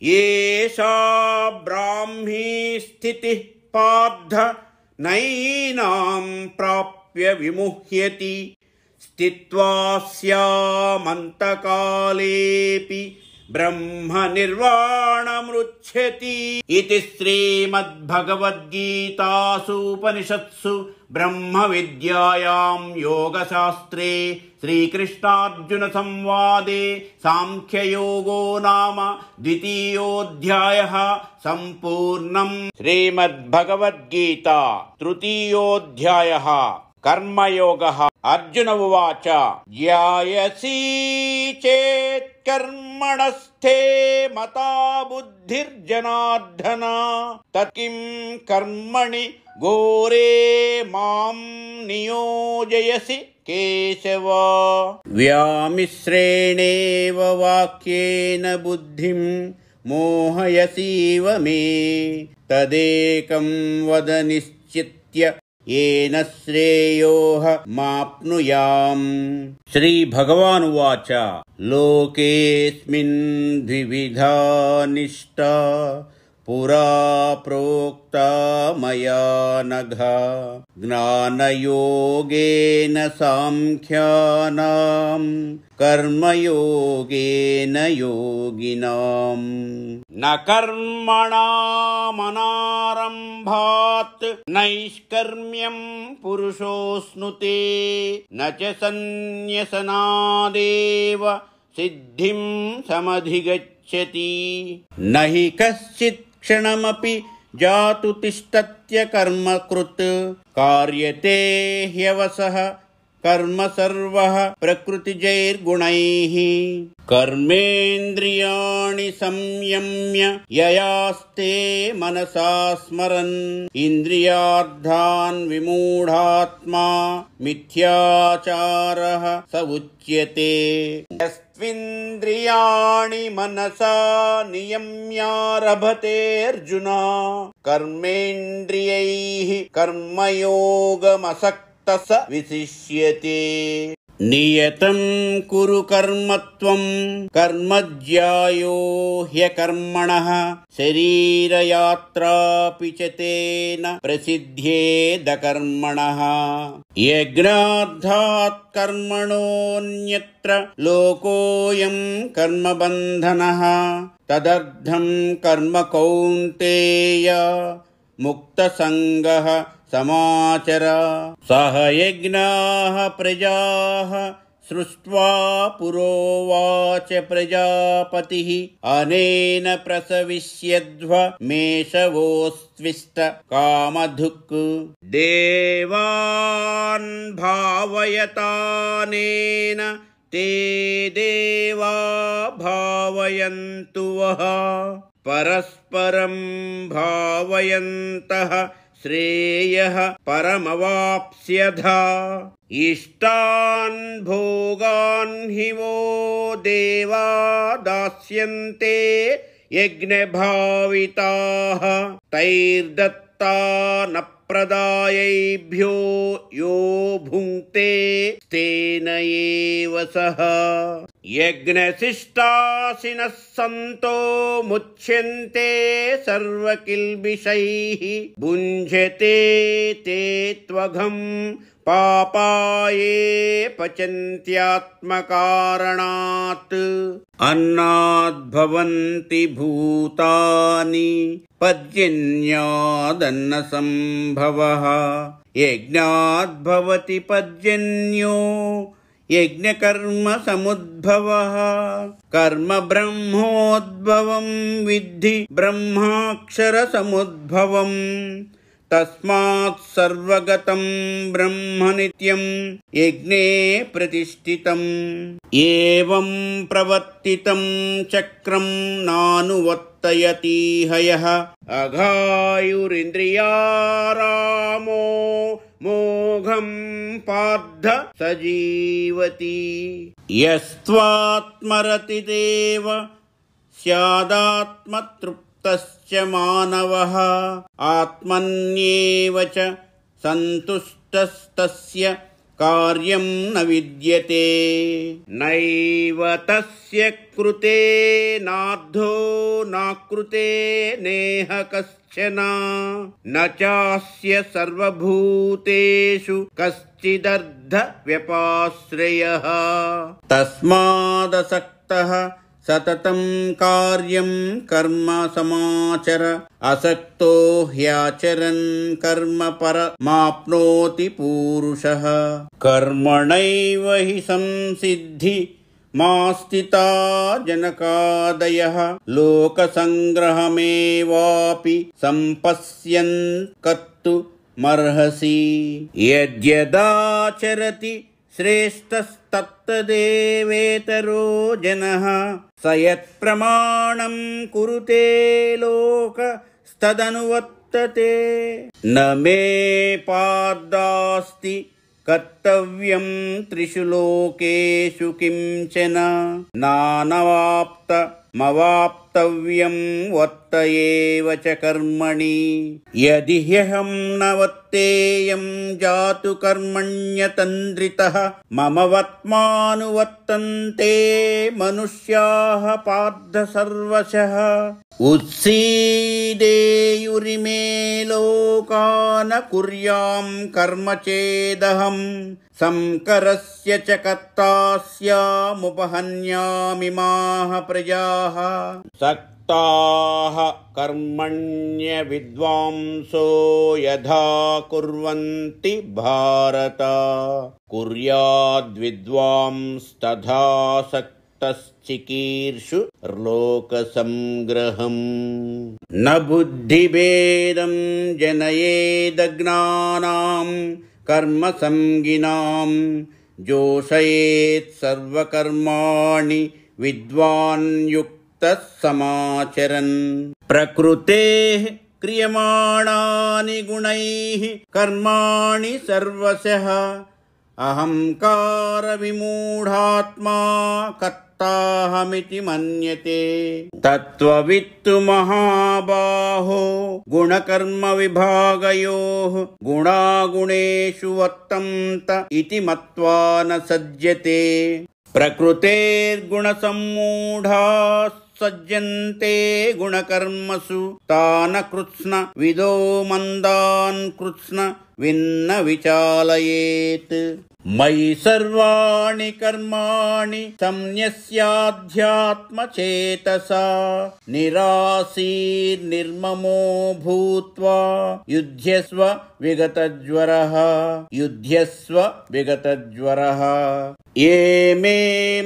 [SPEAKER 1] एषा ब्राह्मी स्थितिः पार्थ नैनां प्राप्य विमुह्यति। स्थित्वा स्यामन्तकालेऽपि ब्रह्मनिर्वाणमृच्छति इति श्रीमद्भगवद्गीतासूपनिषत्सु ब्रह्मविद्यायां योगशास्त्रे श्रीकृष्णार्जुनसंवादे सांख्ययोगो नाम द्वितीयोऽध्यायः सम्पूर्णम्। श्रीमद्भगवद्गीता तृतीयोऽध्यायः कर्मयोगः। अर्जुन उवाच ज्ञायसि चेत् कर्मणस्थे मता बुद्धिर्जनार्दन तत्किं कर्मणि घोरे मां नियोजयसि केशव। व्यामिश्रेणेव वाक्येन बुद्धिं मोहयसीव मे तदेकं वद निश्चित्य येन श्रेयोः माप्नुयाम्। श्री भगवानुवाच लोकेऽस्मिन् द्विविधा निष्ठा पुरा प्रोक्ता मया नघ ज्ञानयोगेन सांख्यानां कर्मयोगेन योगिनाम्। न कर्मणामनारम्भात् नैष्कर्म्यं पुरुषोऽश्नुते न च सन्न्यसनादेव सिद्धिं समधिगच्छति। न हि कश्चित् क्षणमपि जातु तिष्ठत्य कर्मकृत् कार्यते ह्यवसः कर्म सर्वः प्रकृतिजैर्गुणैः। कर्मेन्द्रियाणि संयम्य ययास्ते मनसा स्मरन् इन्द्रियार्थान् विमूढात्मा मिथ्याचारः स उच्यते। यस्त्विन्द्रियाणि मनसा नियम्यारभते अर्जुन कर्मेन्द्रियैः कर्मयोगमसक्तः स विशिष्यते। नियतं कुरु कर्म त्वं कर्मज्यायो ह्यकर्मणः शरीरयात्रापि च तेन प्रसिद्ध्येद कर्मणः। यज्ञार्थात् कर्मणोऽन्यत्र लोकोऽयं कर्मबन्धनः तदर्थं कर्म कौन्तेय मुक्तसङ्गः समाचर। सह यज्ञाः प्रजाः सृष्ट्वा पुरोवाच प्रजापतिः अनेन प्रसविष्यध्व मेषवोऽस्त्विष्ट कामधुक्। देवान् भावयतानेन ते देवा भावयन्तु वः परस्परं भावयन्तः श्रेयः परमवाप्स्यथ। इष्टान् भोगान् हि वो देवा दास्यन्ते यज्ञभाविताः तैर्दत्ता न प्रदायैभ्यो यो भुङ्क्ते तेन एव सः। यज्ञशिष्टाशिनः सन्तो मुच्यन्ते सर्वकिल्बिषैः भुञ्जते ते त्वघं पापाये पचन्त्यात्मकारणात्। अन्नाद्भवन्ति भूतानि पर्जन्यादन्नसम्भवः यज्ञाद्भवति पर्जन्यो यज्ञकर्म समुद्भवः। कर्म ब्रह्मोद्भवं विद्धि ब्रह्माक्षर समुद्भवम् तस्मात् सर्वगतं ब्रह्म नित्यं यज्ञे प्रतिष्ठितम्। एवं प्रवर्तितं चक्रं नानुवर्तयति हयः अघायुरिन्द्रियारामो मोघं पार्थ सजीवति। यस्त्वात्मरतिरेव स्यादात्मतृप्तश्च मानवः आत्मन्येव च सन्तुष्टस्तस्य कार्यं न विद्यते। नैव तस्य कृते नाद्धो नाकृते नेह कश्चन न चास्य सर्वभूतेषु कश्चिदर्ध व्यपाश्रयः। तस्मादसक्तः सततं कार्यं कर्म समाचर असक्तो ह्याचरन् कर्म परमाप्नोति पूरुषः कर्मणैव हि संसिद्धि मास्तिता जनकादयः लोकसंग्रहमेवापि सम्पश्यन् कत्तु मर्हसि यद्यदाचरति श्रेष्ठस्तत्तदेवेतरो जनः स यत्प्रमाणं कुरुते लोकस्तदनुवर्तते न मे पादास्ति कर्तव्यं त्रिषु लोकेषु किंचन नानवाप्तमवाप्तव्यं वर्त एव च कर्मणि यदि ह्यहं न वर्तेयं जातु कर्मण्यतन्द्रितः मम वर्त्मानुवर्तन्ते मनुष्याः पार्थ सर्वशः उत्सीदेयुरिमे लोका न कुर्यां कर्म चेदहं संकरस्य च कर्ता स्यामुपहन्यामिमाः प्रजाः सक्ताः कर्मण्य विद्वांसो यथा कुर्वन्ति भारत कुर्याद्विद्वांस्तथा तश्चिकीर्षु लोकसंग्रहम् न बुद्धिभेदं जनयेदज्ञानां कर्मसंगिनां जोषयेत् सर्वकर्माणि विद्वान् युक्तः समाचरन् प्रकृतेः क्रियमाणानि गुणैः कर्माणि सर्वशः अहंकार विमूढात्मा कर्ताहमिति मन्यते तत्त्ववित्तु महाबाहो गुणकर्म विभागयोः गुणागुणेषु वर्तन्त इति मत्वा न सज्जते प्रकृतेर्गुणसम्मूढाः सज्जन्ते गुणकर्मसु तान् कृत्स्न विदो मन्दान् कृत्स्न विन्न विचालयेत् मयि सर्वाणि कर्माणि संन्यस्याध्यात्मचेतसा निराशीर्निर्ममो भूत्वा युध्यस्व विगतज्वरः ये मे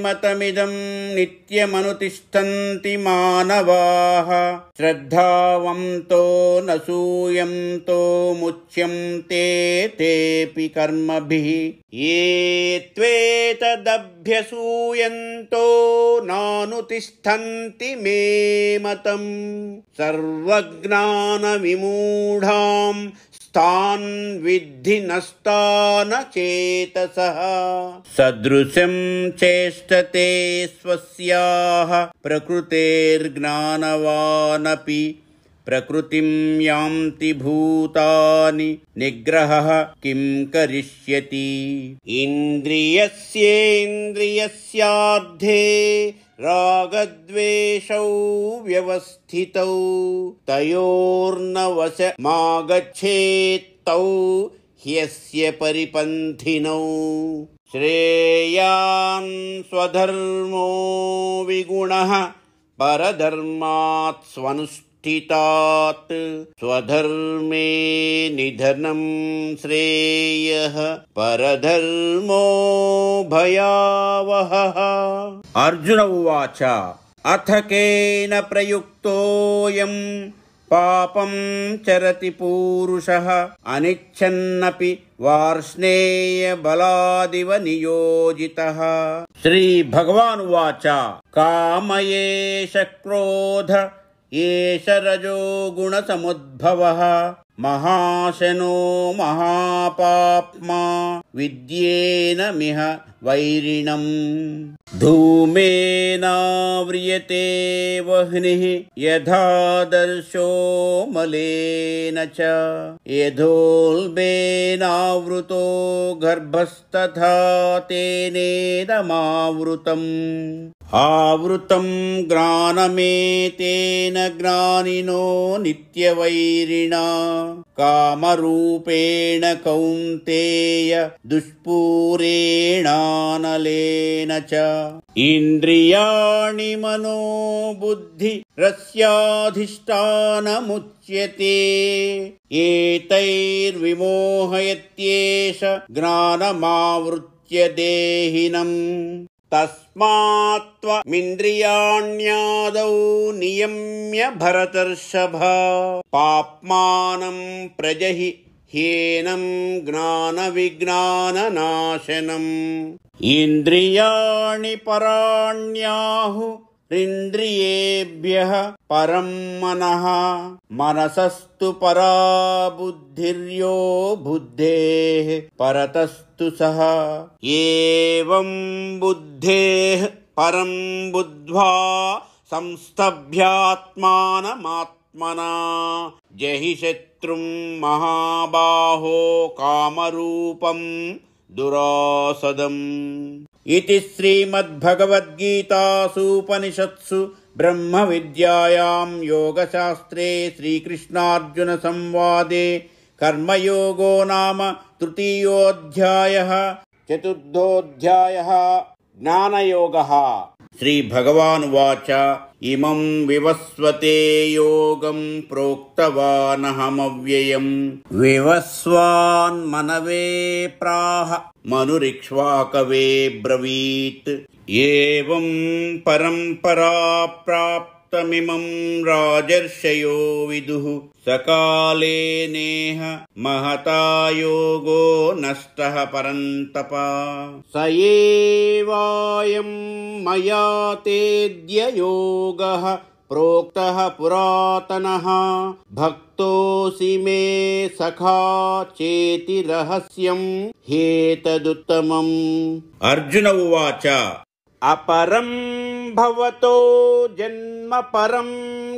[SPEAKER 1] मतमिदं नित्यमनुतिष्ठन्ति मानवाः श्रद्धावन्तो न सूयन्तो मुच्यन्ते तेऽपि कर्मभिः ये त्वेतदभ्यसूयन्तो नानुतिष्ठन्ति मे मतम् सर्वज्ञानविमूढां तान् विद्धि नष्टान चेतसः सदृशं चेष्टते स्वस्याः प्रकृतेर्ज्ञानवानपि प्रकृतिं यान्ति भूतानि निग्रहः किं करिष्यति इन्द्रियस्येन्द्रियस्यार्धे रागद्वेषौ व्यवस्थितौ तयोर्न वशमागच्छेत्तौ ह्यस्य परिपन्थिनौ श्रेयान् स्वधर्मो विगुणः परधर्मात् स्वनुष्ठितात् स्वधर्मे निधनं श्रेयः परधर्मो भयावहः। अर्जुन उवाच अथ केन प्रयुक्तोऽयं पापं चरति पूरुषः अनिच्छन्नपि वार्ष्णेयबलादिव नियोजितः। श्रीभगवान् उवाच काम एष क्रोध एष रजो गुणसमुद्भवः महाशनो महापाप्मा विद्येनमिह वैरिणम् धूमेनाव्रियते वह्निः यथादर्शो मलेन च यथोल्बेनावृतो गर्भस्तथा तेनेदमावृतम् आवृतं ग्राणमेतेन ग्रानिनो नित्यवैरिणा कामरूपेण कौन्तेय दुष्पूरेणानलेन च इन्द्रियाणि मनो बुद्धि रस्याधिष्ठानमुच्यते एतैर्विमोहयत्येष ज्ञानमावृत्य देहिनम् तस्मात्त्वमिन्द्रियाण्यादौ नियम्य भरतर्षभ पाप्मानं प्रजहि ह्येनं ज्ञानविज्ञाननाशनम् इन्द्रियाणि पराण्याहुरिन्द्रियेभ्यः परं मनः मनसस्तु परा बुद्धिर्यो बुद्धेः परतस्तु सः एवं बुद्धेः परं बुद्ध्वा संस्तभ्यात्मानमात्मना जहि शत्रुं महाबाहो कामरूपं दुरासदम् इति श्रीमद्भगवद्गीतासूपनिषत्सु ब्रह्मविद्यायां योगशास्त्रे श्रीकृष्णार्जुनसंवादे कर्मयोगो नाम तृतीयोऽध्यायः। चतुर्थोऽध्यायः ज्ञानयोगः। श्रीभगवानुवाच इमं विवस्वते योगं प्रोक्तवानहमव्ययम् विवस्वान्मनवे प्राह मनुरिक्ष्वाकवे ब्रवीत् एवं परम्परा प्राप्तमिमं राजर्षयो विदुः सकाले नेह महता योगो नष्टः परन्तप स एवायं मया तेद्य योगः प्रोक्तः पुरातनः भक्तोऽसि मे सखा चेति रहस्यं ह्येतदुत्तमम्। अर्जुन उवाच अपरं भवतो जन्म परं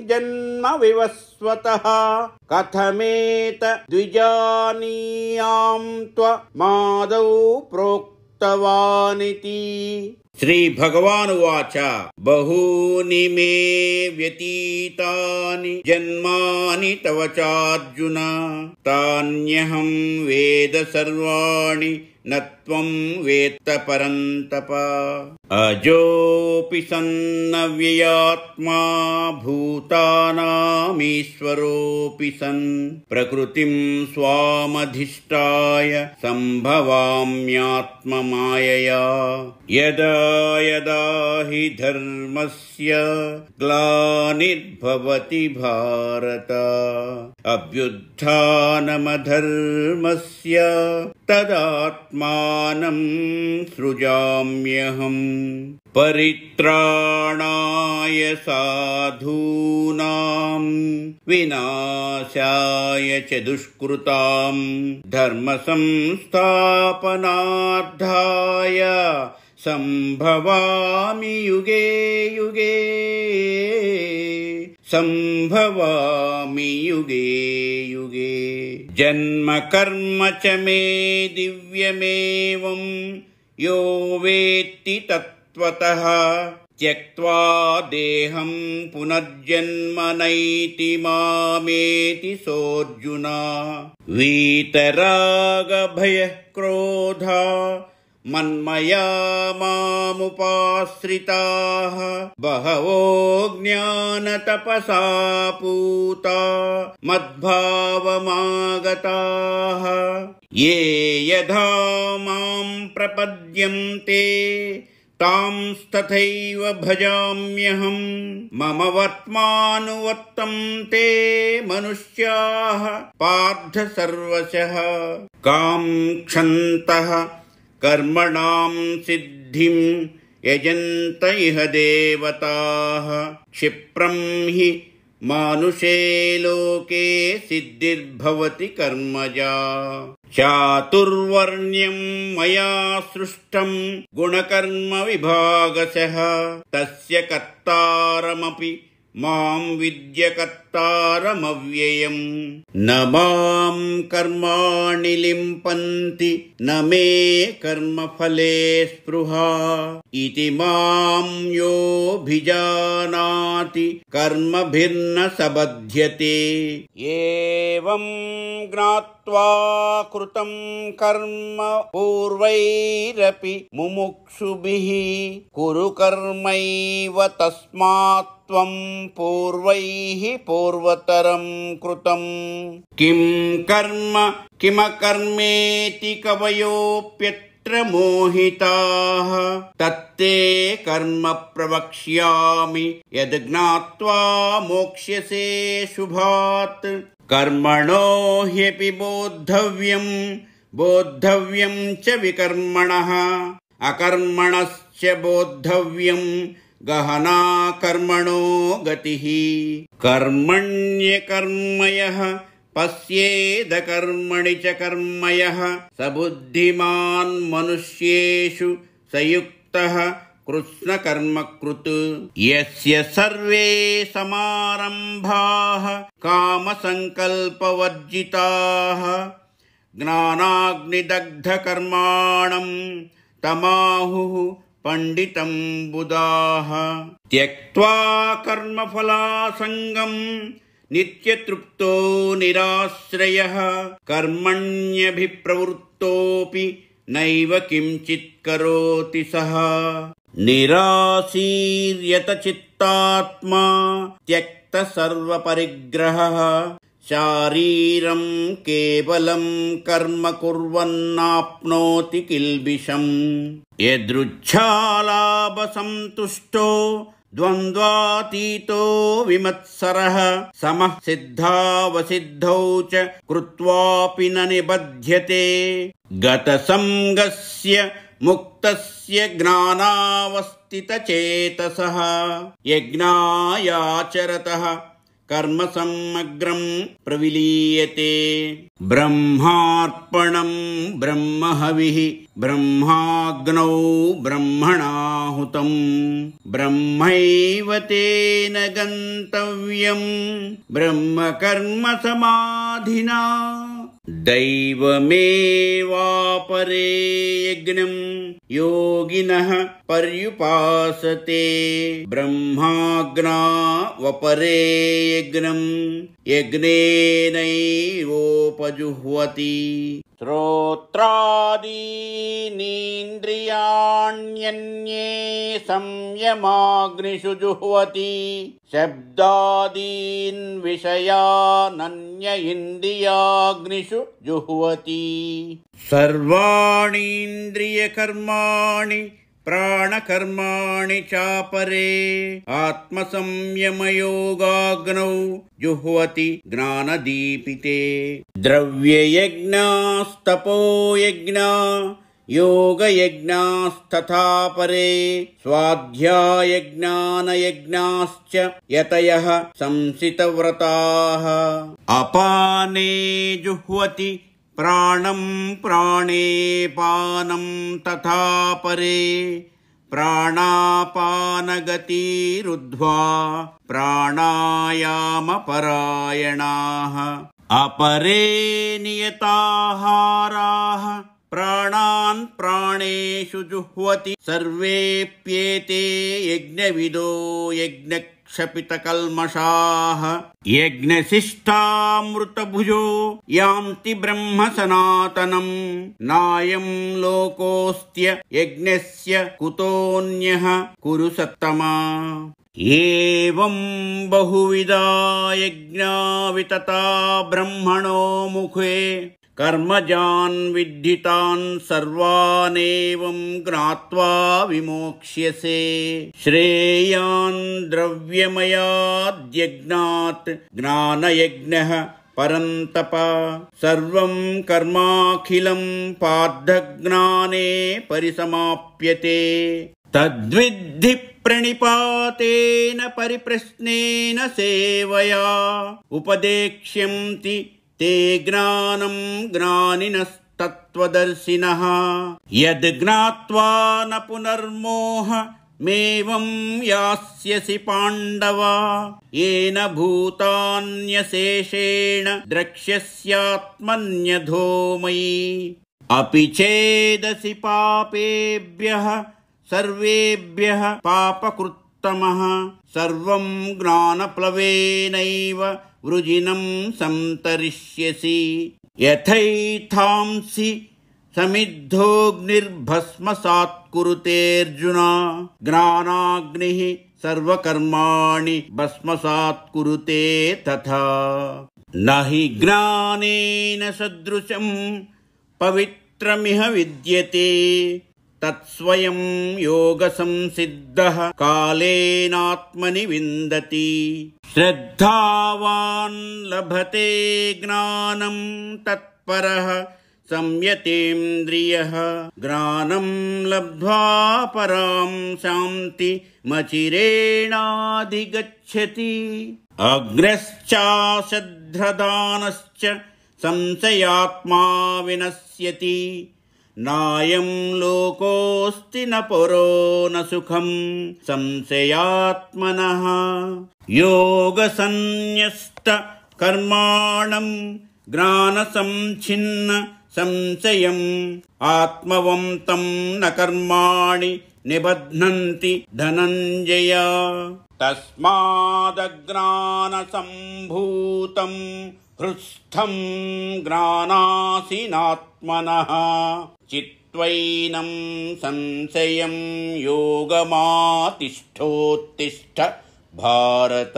[SPEAKER 1] जन्म विवस्वतः कथमेतद्विजानीयां त्वमादौ प्रोक्तवानिति। श्रीभगवानुवाच बहूनि मे व्यतीतानि जन्मानि तव चार्जुन तान्यहं वेद सर्वाणि न त्वं वेत्त परन्तप अजोऽपि सन्नव्ययात्मा भूतानामीश्वरोऽपि सन् प्रकृतिं स्वामधिष्ठाय सम्भवाम्यात्ममायया यदा यदा हि धर्मस्य ग्लानिर्भवति भारत अभ्युत्थानमधर्मस्य तदात्मानं सृजाम्यहम् परित्राणाय साधूनां विनाशाय च दुष्कृतां धर्म संस्थापनार्थाय संभवामि युगे युगे संभवामि युगे युगे जन्म कर्म च मे दिव्यमेवं यो वेत्ति तत्त्वतः त्यक्त्वा देहं पुनर्जन्म नैति मामेति सोऽर्जुन वीतरागभयः क्रोधा मन्मया मामुपाश्रिताः बहवो ज्ञानतपसा पूता मद्भावमागताः ये यथा मां प्रपद्यन्ते तांस्तथैव भजाम्यहम् मम वर्त्मानुवर्तन्ते मनुष्याः पार्थ सर्वशः काङ्क्षन्तः कर्मणां सिद्धिं यजन्त इह देवताः क्षिप्रं हि मानुषे लोके सिद्धिर्भवति कर्मजा चातुर्वर्ण्यं मया सृष्टं गुणकर्म विभागशः तस्य कर्तारमपि मां विद्य भर्तारमव्ययम् न मां कर्माणि लिम्पन्ति न मे कर्मफले स्पृहा इति मां योऽभिजानाति कर्मभिर्न सबध्यते एवं ज्ञात्वा कृतं कर्म पूर्वैरपि मुमुक्षुभिः कुरु कर्मैव तस्मात् त्वं पूर्वैः पूर्वतरं कृतं किं कर्म किमकर्मेति कवयोऽप्यत्र मोहिताः तत्ते कर्म प्रवक्ष्यामि यद् ज्ञात्वा मोक्ष्यसे शुभात् कर्मणो ह्यपि बोद्धव्यं च विकर्मणः अकर्मणश्च बोद्धव्यं गहना कर्मणो गतिः कर्मण्यकर्मयः पश्येद कर्मणि च कर्मयः स बुद्धिमान् मनुष्येषु स युक्तः कृत्स्नकर्मकृत् यस्य सर्वे समारम्भाः कामसङ्कल्पवर्जिताः ज्ञानाग्निदग्धकर्माणं तमाहुः पंडितं बुधाः त्यक्त्वा कर्मफलासंगं नित्यतृप्तो निराश्रयः कर्मण्यभिप्रवृत्तोऽपि नैव किंचित् करोति सः निराशीर्यत चित्तात्मा त्यक्त सर्वपरिग्रहः शारीरं केवलं कर्म कुर्वन्नाप्नोति किल्बिषम् यदृच्छालाभसन्तुष्टो द्वन्द्वातीतो विमत्सरः समः सिद्धावसिद्धौ च कृत्वापि न निबध्यते गतसङ्गस्य मुक्तस्य ज्ञानावस्थितचेतसः यज्ञायाचरतः कर्म समग्रं प्रविलीयते ब्रह्मार्पणं ब्रह्महविः ब्रह्माग्नौ ब्रह्मणाहुतं ब्रह्मैव तेन गन्तव्यं ब्रह्मकर्म समाधिना दैवमेवापरे यज्ञं योगिनः पर्युपासते ब्रह्माग्नावपरे यज्ञं यज्ञेनैवोपजुह्वति श्रोत्रादीनीन्द्रियाण्यन्ये संयमाग्निषु जुह्वति शब्दादीन् विषयानन्य इन्द्रियाग्निषु जुह्वति सर्वाणीन्द्रियकर्माणि प्राणकर्माणि चापरे आत्मसंयमयोगाग्नौ जुह्वति ज्ञानदीपिते द्रव्ययज्ञास्तपोयज्ञा योगयज्ञास्तथा परे स्वाध्यायज्ञानयज्ञाश्च यतयः संसितव्रताः अपाने जुह्वति प्राणं प्राणे पानं तथा परे प्राणापानगतिरुद्ध्वा प्राणायामपरायणाः अपरे नियताहाराः प्राणान् प्राणेषु जुह्वति सर्वेऽप्येते यज्ञविदो यज्ञक्षपितकल्मषाः यज्ञशिष्टामृतभुजो यान्ति ब्रह्म सनातनम् नायं लोकोऽस्त्य यज्ञस्य कुतोऽन्यः कुरु सत्तमा एवं बहुविधा यज्ञा वितता ब्रह्मणो मुखे कर्मजान् विद्धितान् सर्वानेवं ज्ञात्वा विमोक्ष्यसे श्रेयान् द्रव्यमयाद्यज्ञात् ज्ञानयज्ञः परन्तप सर्वं कर्माखिलं पार्थज्ञाने परिसमाप्यते तद्विद्धि प्रणिपातेन परिप्रश्नेन सेवया उपदेक्ष्यन्ति ते ज्ञानं ज्ञानिनस्तत्त्वदर्शिनः यद् ज्ञात्वा न पुनर्मोह मेवं यास्यसि पाण्डव येन भूतान्यशेषेण द्रक्ष्यस्यात्मन्यथो मयि अपि चेदसि पापेभ्यः सर्वेभ्यः पापकृत्तमः सर्वं ज्ञानप्लवेनैव वृजिनं संतरिष्यसि यथैथांसि समिद्धोऽग्निर्भस्मसात् कुरुतेऽर्जुन ज्ञानाग्निः सर्वकर्माणि भस्मसात् कुरुते तथा न हि ज्ञानेन सदृशं पवित्रमिह विद्यते तत्स्वयं योगसंसिद्धः कालेनात्मनि विन्दति श्रद्धावान् लभते ज्ञानं तत्परः संयतेन्द्रियः ज्ञानं लब्ध्वा परां शान्तिमचिरेणाधिगच्छति अग्नश्चाश्रद्धदानश्च संशयात्मा विनश्यति नायं लोकोऽस्ति न परो न सुखं संशयात्मनः योगसंन्यस्त कर्माणं ज्ञानसंच्छिन्न संशयम् आत्मवन्तं न कर्माणि निबध्नन्ति धनञ्जय तस्मादज्ञानसम्भूतं हृस्थं ज्ञानासीनात्मनः चित्त्वैनं संशयं योगमातिष्ठोत्तिष्ठ भारत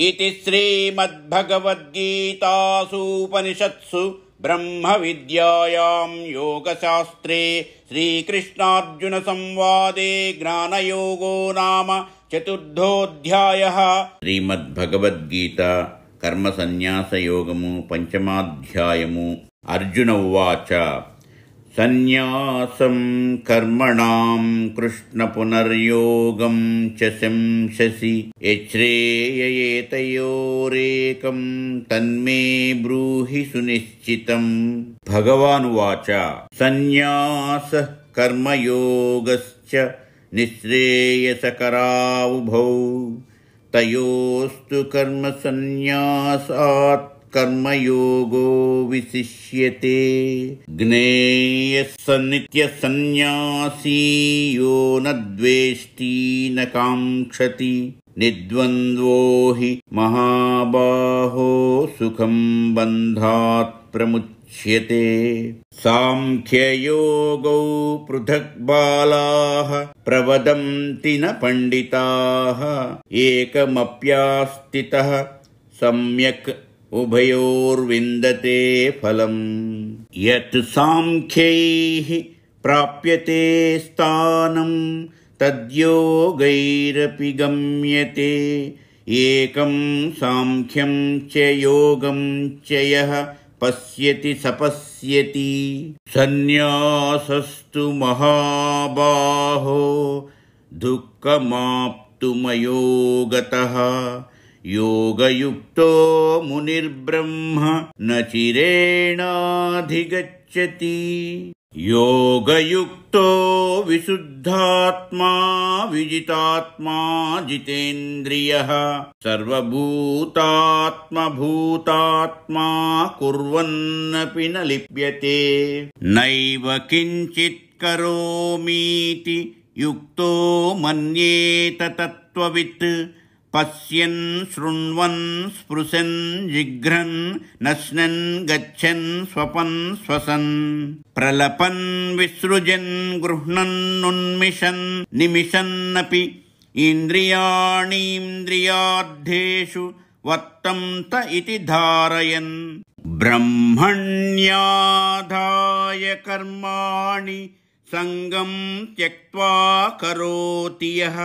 [SPEAKER 1] इति श्रीमद्भगवद्गीतासूपनिषत्सु ब्रह्मविद्यायां योगशास्त्रे श्रीकृष्णार्जुनसंवादे ज्ञानयोगो नाम चतुर्थोऽध्यायः। श्रीमद्भगवद्गीता कर्मसन्न्यासयोगमु पंचमाध्यायमु। अर्जुन उवाच सन्न्यासं कर्मणां कृष्ण पुनर्योगं च शंससि यच्छ्रेययेतयोरेकं तन्मे ब्रूहि सुनिश्चितम्। भगवानुवाच सन्न्यासः कर्मयोगश्च निःश्रेयसकरावुभौ तयोस्तु कर्मसन्न्यासात् कर्मयोगो विशिष्यते। ज्ञेयः स नित्यसन्न्यासी यो न द्वेष्टि न काङ्क्षति निर्द्वन्द्वो हि महाबाहो सुखं बन्धात् प्रमुच्यते। सांख्ययोगौ पृथक् बालाः प्रवदन्ति न पण्डिताः एकमप्यास्थितः सम्यक् उभयोर्विन्दते फलम्। यत् सांख्यैः प्राप्यते स्थानं तद्योगैरपि गम्यते। एकं सांख्यं च योगं च यः पश्यति सपश्यति। सन्न्यासस्तु महाबाहो दुःखमाप्तुमयो गतः योगयुक्तो मुनिर्ब्रह्म न चिरेणाधिगच्छति। योगयुक्तो विशुद्धात्मा विजितात्मा जितेन्द्रियः सर्वभूतात्मभूतात्मा कुर्वन्नपि न लिप्यते। नैव किञ्चित् करोमीति युक्तो मन्येत तत्त्ववित् पश्यन् शृण्वन् स्पृशन् जिघ्रन् नश्नन् गच्छन् स्वपन् श्वसन् प्रलपन् विसृजन् गृह्णन्नुन्मिषन् निमिषन्नपि इन्द्रियाणीन्द्रियार्थेषु वर्तन्त इति धारयन् ब्रह्मण्याधाय कर्माणि संगं त्यक्त्वा करोति यः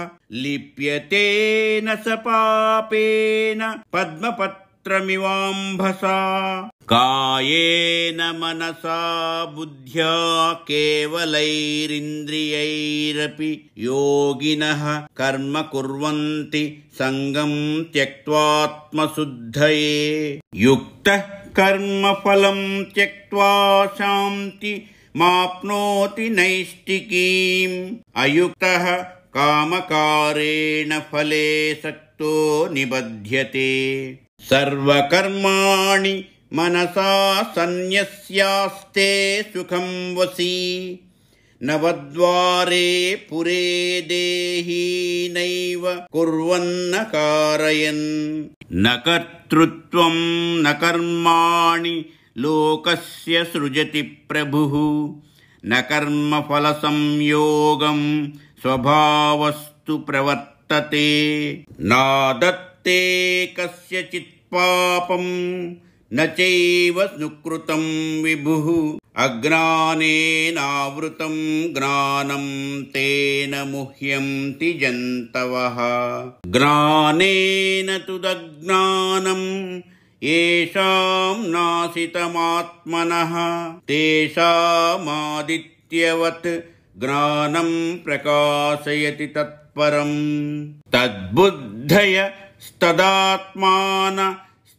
[SPEAKER 1] लिप्यते न स पापेन पद्मपत्रमिवाम्भसा। कायेन मनसा बुद्ध्या केवलैरिन्द्रियैरपि योगिनः कर्म कुर्वन्ति संगं त्यक्त्वात्मशुद्धये। युक्तः कर्मफलं त्यक्त्वा शान्ति माप्नोति नैष्टिकीम् अयुक्तः कामकारेण फले सक्तो निबध्यते सर्वकर्माणि मनसा सन्न्यस्यास्ते सुखं वसी नवद्वारे पुरे देही नैव कुर्वन्न कारयन् न कर्तृत्वं न कर्माणि लोकस्य सृजति प्रभुः न कर्मफलसंयोगं स्वभावस्तु प्रवर्तते नादत्ते कस्यचित् पापं न चैव सुकृतं विभुः अज्ञानेनावृतं ज्ञानं तेन मुह्यन्ति जन्तवः ज्ञानेन तु दज्ञानं येषां नाशितमात्मनः तेषामादित्यवत् ज्ञानं प्रकाशयति तत्परं तद्बुद्धय स्तदात्मान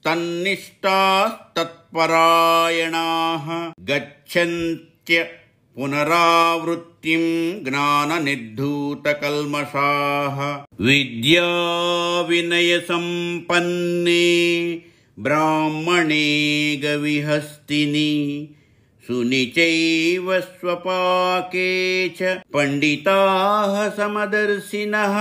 [SPEAKER 1] तन्निष्ठास्तत्परायणाः गच्छन्त्य पुनरावृत्तिं ज्ञाननिर्धूतकल्मषाः विद्याविनयसम्पन्ने ब्राह्मणे गविहस्तिनि सुनिचैव स्वपाके च पंडिताः समदर्शिनः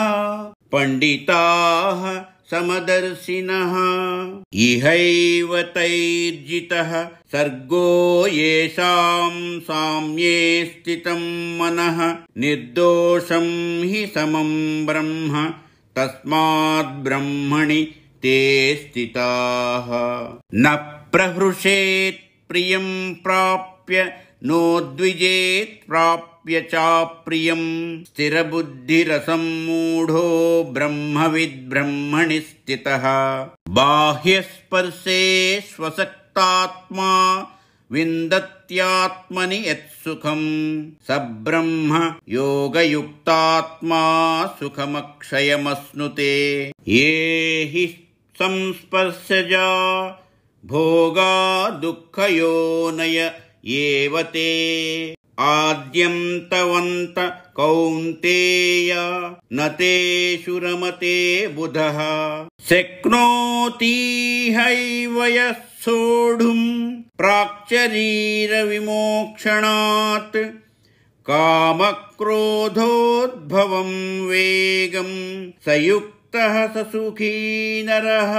[SPEAKER 1] इहैव तैर्जितः सर्गो येषां साम्ये स्थितं मनः निर्दोषं हि समं ब्रह्म तस्माद् ब्रह्मणि ते स्थिताः न प्रहृषेत् प्रियं प्राप्य नोद्विजेत् प्राप्य चाप्रियं स्थिरबुद्धिरसम्मूढो ब्रह्मविद् ब्रह्मणि स्थितः बाह्यस्पर्शे स्वसक्तात्मा विन्दत्यात्मनि यत्सुखं स ब्रह्म योगयुक्तात्मा सुखमक्षयमश्नुते ये हि संस्पर्शजा भोगा दुःखयोनय एव ते आद्यन्तवन्त कौन्तेय न तेषु रमते बुधः शक्नोति हैव यः सोढुं प्राक्शरीरविमोक्षणात् कामक्रोधोद्भवं वेगं सयुक्तः स सुखी नरः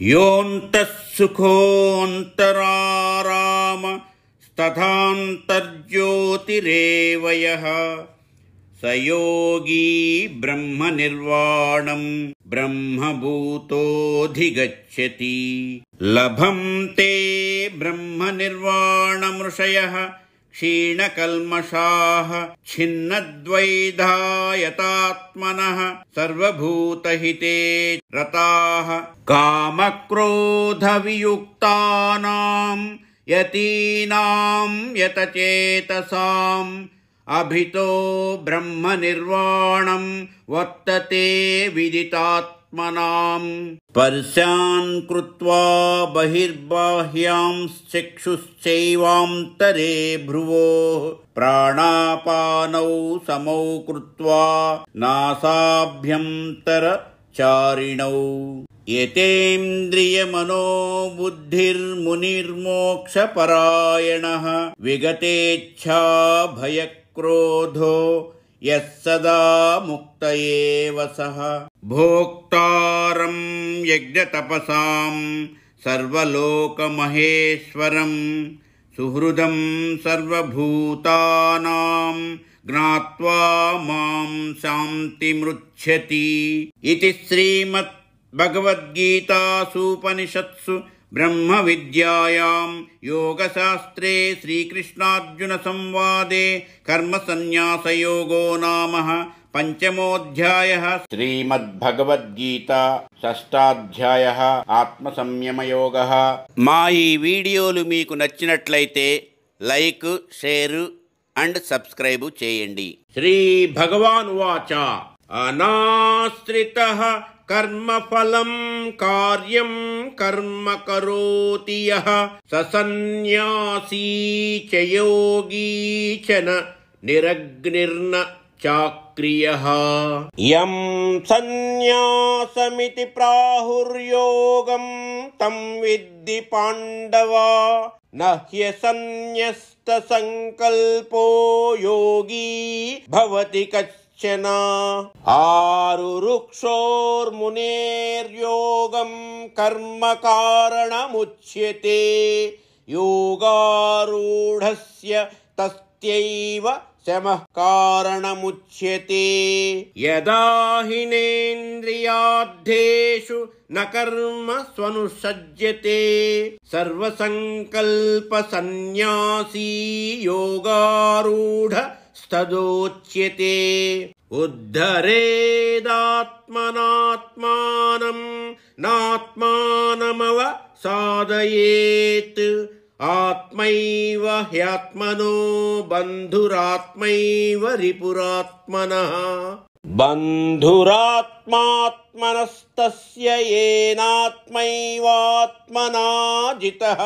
[SPEAKER 1] योऽन्तः सुखोऽन्तराराम तथान्तर्ज्योतिरेव यः स योगी ब्रह्मनिर्वाणं ब्रह्मभूतोऽधिगच्छति लभन्ते ब्रह्मनिर्वाणमृषयः क्षीणकल्मषाः छिन्नद्वैधायतात्मनः सर्वभूतहिते रताः कामक्रोधवियुक्तानां यतीनां यतचेतसाम् अभितो ब्रह्मनिर्वाणं वर्तते विदितात्मनां स्पर्शान् कृत्वा बहिर्बाह्यांश्चक्षुश्चैवान्तरे भ्रुवोः प्राणापानौ समौ कृत्वा नासाभ्यन्तरचारिणौ यतेन्द्रियमनोबुद्धिर्मुनिर्मोक्षपरायणः विगतेच्छा भयक्रोधो यः सदा मुक्त एव सः भोक्तारं यज्ञतपसां सर्वलोकमहेश्वरं सुहृदं सर्वभूतानां ज्ञात्वा मां शान्तिमृच्छति इति श्रीमद् भगवद्गीतासूपनिषत्सु ब्रह्मविद्यायां योगशास्त्रे श्रीकृष्णार्जुनसंवादे कर्मसन्न्यासयोगो नाम पंचमोऽध्यायः। श्रीमद्भगवद्गीता షష్ఠాధ్యాయः ఆత్మసంయమయోగः। మా ఈ వీడియోలు మీకు నచ్చినట్లయితే లైక్, షేర్ అండ్ సబ్స్క్రైబ్ చేయండి। శ్రీ భగవాన్ వాచ అనాశ్రితః కర్మఫలం కార్యం కర్మ కరోతి యః స సన్యాసీ చ యోగీ చ న నిరగ్నిర్న చాక్య क्रियः। यं सन्न्यासमिति प्राहुर्योगं तं विद्धि पाण्डव, न ह्यसन्न्यस्तसङ्कल्पो योगी भवति कश्चन। आरुरुक्षोर्मुनेर्योगं कर्म कारणमुच्यते, योगारूढस्य तस्यैव शमः कारणमुच्यते। यदा हिनेन्द्रियार्थेषु न कर्म स्वनुसज्जते, सर्वसङ्कल्पसन्न्यासी योगारूढ स्तदोच्यते। उद्धरेदात्मनात्मानं नात्मानमवसादयेत्, आत्मैव ह्यात्मनो बन्धुरात्मैव रिपुरात्मनः। बन्धुरात्मात्मनस्तस्य येनात्मैवात्मना जितः,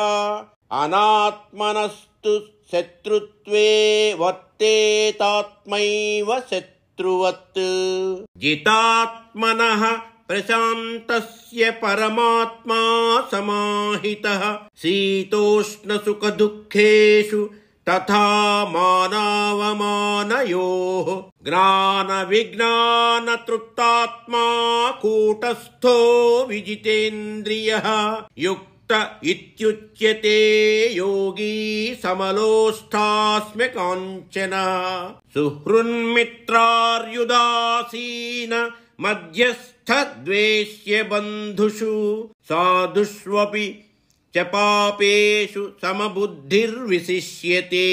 [SPEAKER 1] अनात्मनस्तु शत्रुत्वे वर्तेतात्मैव शत्रुवत्। जितात्मनः प्रशान्तस्य परमात्मा समाहितः, शीतोष्णसुखदुःखेषु तथा मानावमानयोः, ज्ञानविज्ञानतृप्तात्मा कूटस्थो विजितेन्द्रियः, युक्त इत्युच्यते योगी समलोष्ठास्म्य काञ्चनः। सुहृन्मित्रार्युदासीन मध्यस्थद्वेष्य बन्धुषु, साधुष्वपि च पापेषु समबुद्धिर्विशिष्यते।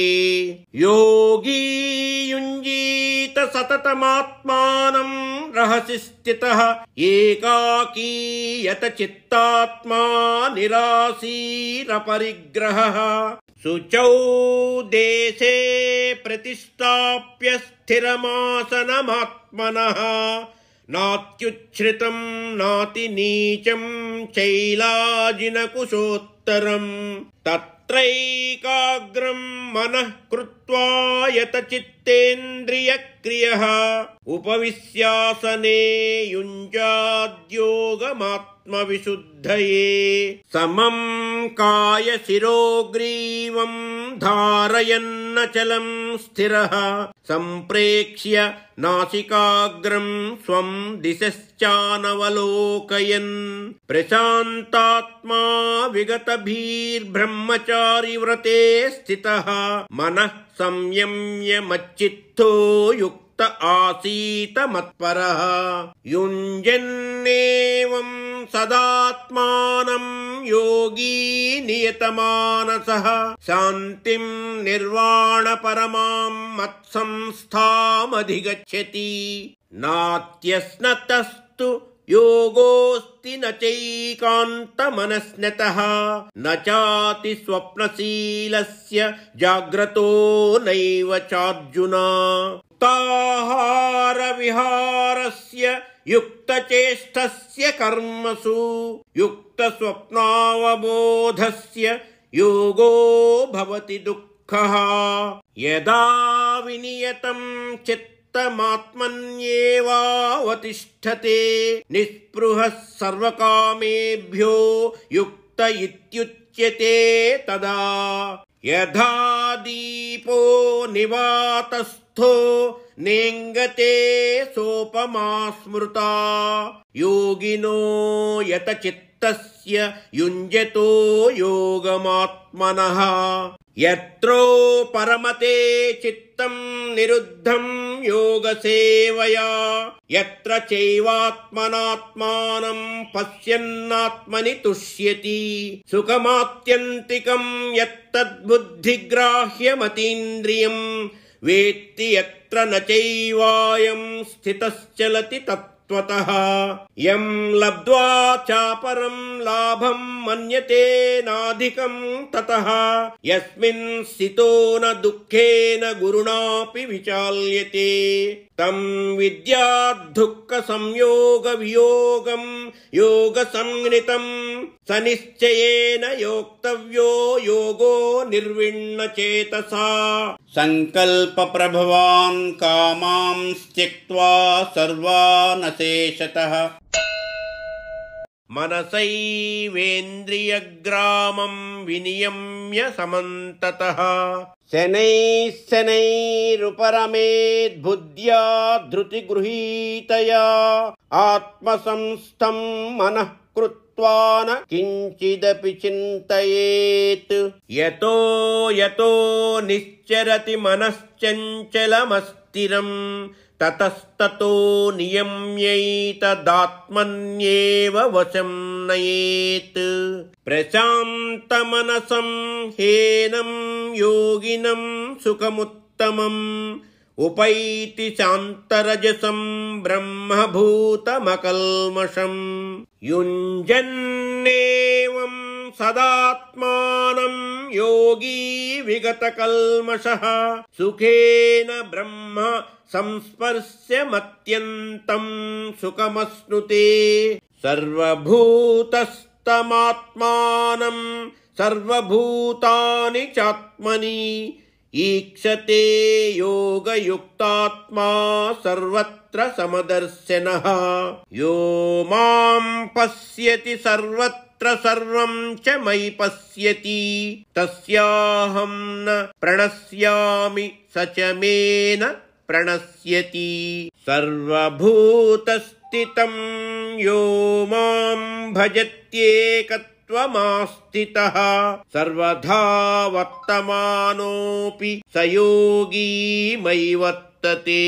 [SPEAKER 1] योगी युञ्जीत सततमात्मानं रहसि स्थितः, एकाकी यतचित्तात्मा निराशीरपरिग्रहः। शुचौ देशे प्रतिष्ठाप्य स्थिरमासनमात्मनः, नात्युच्छ्रितं नातिनीचं चैलाजिनकुशोत्तरम्। तत्रैकाग्रं मनः कृत्वा यतचित्तेन्द्रियक्रियः, उपविश्यासने युञ्जाद्योगमात्मविशुद्धये। समं कायशिरोग्रीवं धारयन्नचलं स्थिरः, सम्प्रेक्ष्य नासिकाग्रं स्वं दिशश्चानवलोकयन्। प्रशान्तात्मा विगतभीर्ब्रह्मचारी व्रते स्थितः, मनः संयम्य मच्चित्तो युक्त आसीत मत्परः। युञ्जन्नेवं सदात्मानं योगी नियतमानसः, शान्तिं निर्वाणपरमां मत्संस्थामधिगच्छति। नात्यस्नतस्तु योगोऽस्ति न चैकान्तमनस्नतः, न चाति स्वप्नशीलस्य जाग्रतो नैव चार्जुन। युक्ताहारविहारस्य युक्तचेष्टस्य कर्मसु, युक्तस्वप्नावबोधस्य योगो भवति दुःखः। यदा विनियतं चित्तमात्मन्येवावतिष्ठते, निःस्पृहः सर्वकामेभ्यो युक्त इत्युच्यते तदा। यथा दीपो निवातस्थो नेङ्गते सोपमा स्मृता, योगिनो यतचित्तस्य युञ्जतो योगमात्मनः। यत्रो परमते चित्तं निरुद्धं योगसेवया, यत्र चैवात्मनात्मानं पश्यन्नात्मनि तुष्यति। सुखमात्यन्तिकं यत्तद्बुद्धिग्राह्यमतीन्द्रियं, वेत्ति यत्र न चैवायं स्थितश्चलति तत्त्वतः। यं लब्ध्वा चापरं लाभं मन्यते नाधिकं ततः, यस्मिन् स्थितो न दुःखेन गुरुणापि विचाल्यते। తం విద్యాద్ధుఃఖ సంయోగ వియోగం యోగ సంజ్ఞితం స నిశ్చయేన యోక్తవ్యో యోగో నిర్విణ్ణ చేతసా సంకల్ప ప్రభవాన్ కామాంస్త్యక్త్వా సర్వాన్ అశేషతః మనసైవేంద్రియగ్రామం వినియమ్య సమంతతః శనైః శనైరుపరమేద్బుద్ధ్యా ధృతిగృహీతయా ఆత్మసంస్థం మనః కృత్వా న కించిదపి చింతయేత్ యతో యతో నిశ్చరతి మనశ్చంచలమస్థిరం తతస్తతో నియమ్యైతదాత్మన్యేవ వశం నయేత్ ప్రశాంతమనసం హేనం యోగినం సుఖముత్తమం ఉపైతి శాంతరజసం బ్రహ్మభూతమకల్మషం యుంజన్నేవం సదాత్మానం యోగీ విగతకల్మషః సుఖేన బ్రహ్మ సంస్పర్శ్యమత్యంతం సుఖమశ్నుతే సర్వభూతస్తమాత్మానం సర్వభూతాని చాత్మని ఈక్షతే యోగయుక్తాత్మా సర్వత్ర సమదర్శనః యో మాం పశ్యతి సర్వత్ర సర్వం చ మయి పశ్యతి తస్యాహం న ప్రణశ్యామి స చ మే న ప్రణశ్యతి సర్వభూతస్థితం యో మాం భజత్యేకత్వమాస్థితః సర్వదా వర్తమానోపి స యోగీ మయి వర్తతే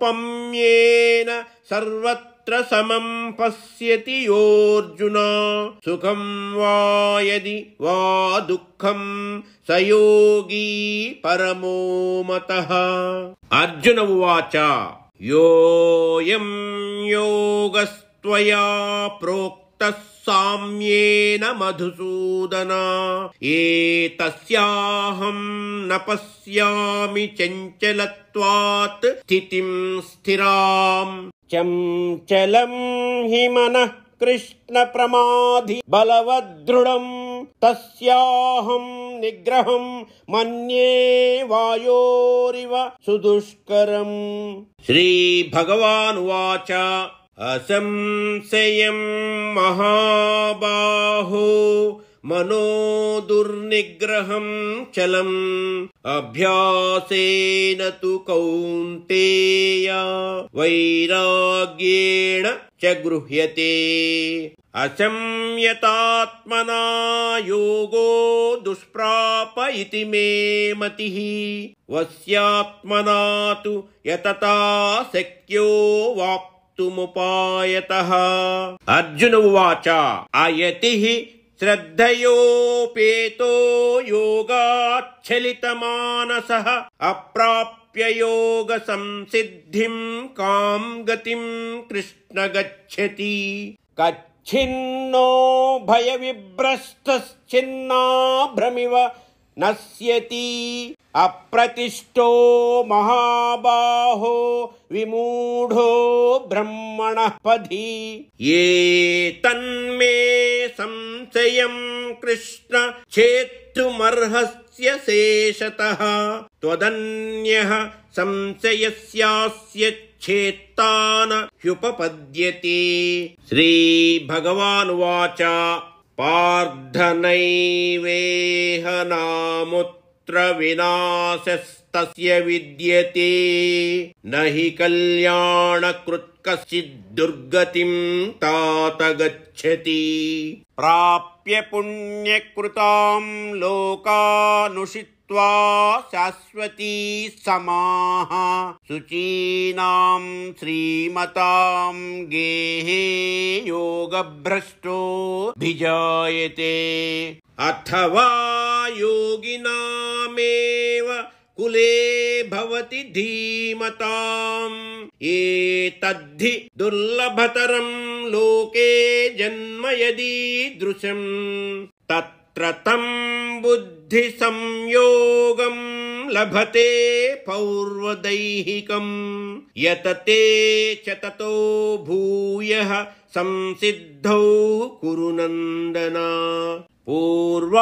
[SPEAKER 1] ఆత్మౌపమ్యేన సర్వత్ర సమం పశ్యతి యోర్జున సుఖం వా యది వా దుఃఖం స యోగీ పరమో మతః. అర్జున ఉవాచ యోయం యోగస్త్వయా ప్రోక్తః సామ్యేన మధుసూదన ఏతస్యాహం న పశ్యామి చంచలత్వాత్ స్థితిం స్థిరాం చంచలం హి మనః కృష్ణ ప్రమాధి బలవదృఢం తస్యాహం నిగ్రహం మన్యే వాయోరివ సుదుష్కరం. శ్రీ భగవానువాచ అసంశయం మహాబాహో మనో దుర్నిగ్రహం చలం అభ్యాసేన తు కౌంతేయ వైరాగ్యేణ చ గృహ్యతే. అసంయతాత్మనా యోగో దుష్ప్రాప ఇతి మే మతిః వస్యాత్మనా తు యతతా శక్యో వాప్తుముపాయతః. అర్జున ఉవాచ అయతిః శ్రద్ధయోపేతో యోగాచ్చలితమానసః అప్రాప్య యోగ సంసిద్ధిం కాం గతిం కృష్ణ గచ్చతి. కచ్చిన్నో భయ విభ్రష్టశ్చిన్నాభ్రమివ నశ్యతి అప్రతిష్టో మహాబాహో విమూఢో బ్రహ్మణః పథి. ఏ తన్మే సంశయం కృష్ణ చేత్తుమర్హస్య శేషతః త్వదన్యః సంశయస్యాస్య చేత్తాన హ్యుపపద్యతే. శ్రీ భగవానువాచ పార్థనైవేహ నాముత్ర వినాశస్తస్య విద్యతే నహి కళ్యాణకృత్ కశ్చిద్ దుర్గతిం తాత గచ్చతి. ప్రాప్య పుణ్యకృతాం లోకానుషిత్వా శాశ్వతీ సమాః శుచీనాం శ్రీమతాం గేహే యోగభ్రష్టో భిజాయతే. అథవా యోగినామేవ కులే భవతి ధీమతాం ఏతద్ధి దుర్లభతరం లోకే జన్మ యదీదృశం తత్ర తం బుద్ధి సంయోగం लभते पौर्वदैहिकम् यतते च ततो भूयः संसिद्धौ कुरु नन्दन पूर्वाभ्यासेन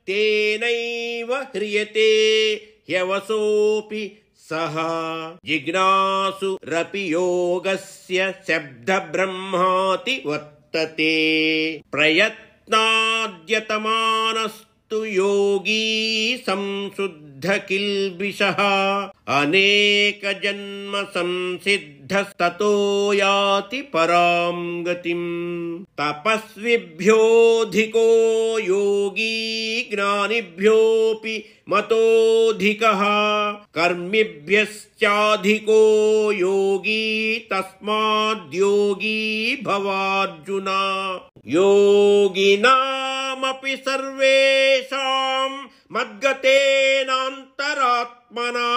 [SPEAKER 1] तेनैव ह्रियते ह्यवसोऽपि सः जिज्ञासुरपि योगस्य शब्दब्रह्माति वर्तते प्रयत्नाद्यतमानस्तु योगी संशुद्धकिल्बिषः अनेकजन्म संसिद्धस्ततो याति परां गतिम् तपस्विभ्योऽधिको योगी ज्ञानिभ्योऽपि मतोऽधिकः कर्मिभ्यश्चाधिको योगी तस्माद्योगी भवार्जुन योगिनामपि सर्वेषां मद्गतेनान्तरात्मना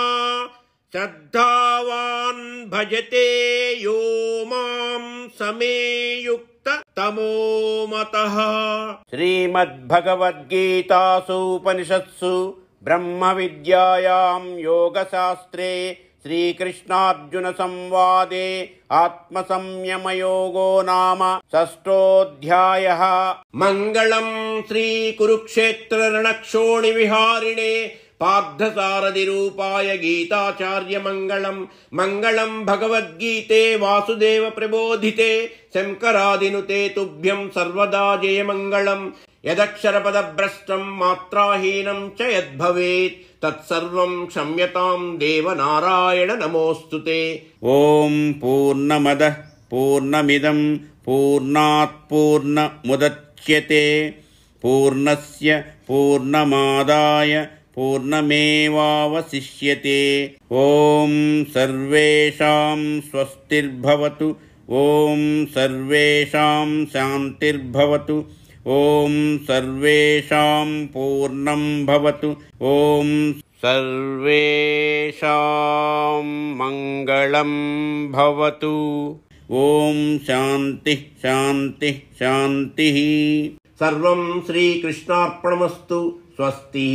[SPEAKER 1] श्रद्धावान् भजते यो मां समे युक्ततमो मतः। श्रीमद्भगवद्गीतासु उपनिषत्सु ब्रह्मविद्यायां योगशास्त्रे श्रीकृष्णार्जुन संवादे आत्मसंयमयोगो नाम षष्ठोऽध्यायः। मङ्गलं श्रीकुरुक्षेत्र रणक्षोणि विहारिणे पार्थसारथिरूपाय गीताचार्य मङ्गलम् मङ्गलं भगवद्गीते वासुदेव प्रबोधिते शङ्करादिनुते तुभ्यं सर्वदा जय मङ्गलम् यदक्षरपदभ्रष्टं मात्राहीनं च यद्भवेत् तत्सर्वं क्षम्यतां देव नारायण नमोऽस्तुते। ॐ पूर्णमदः पूर्णमिदं पूर्णात् पूर्णमुदच्यते पूर्णस्य पूर्णमादाय पूर्णमेवावशिष्यते। ॐ सर्वेषां स्वस्तिर्भवतु ॐ सर्वेषां शान्तिर्भवतु ॐ सर्वेषां पूर्णं भवतु ॐ सर्वेषां मङ्गलं भवतु ॐ शान्तिः शान्तिः शान्तिः। सर्वं श्रीकृष्णार्पणमस्तु। स्वस्ति।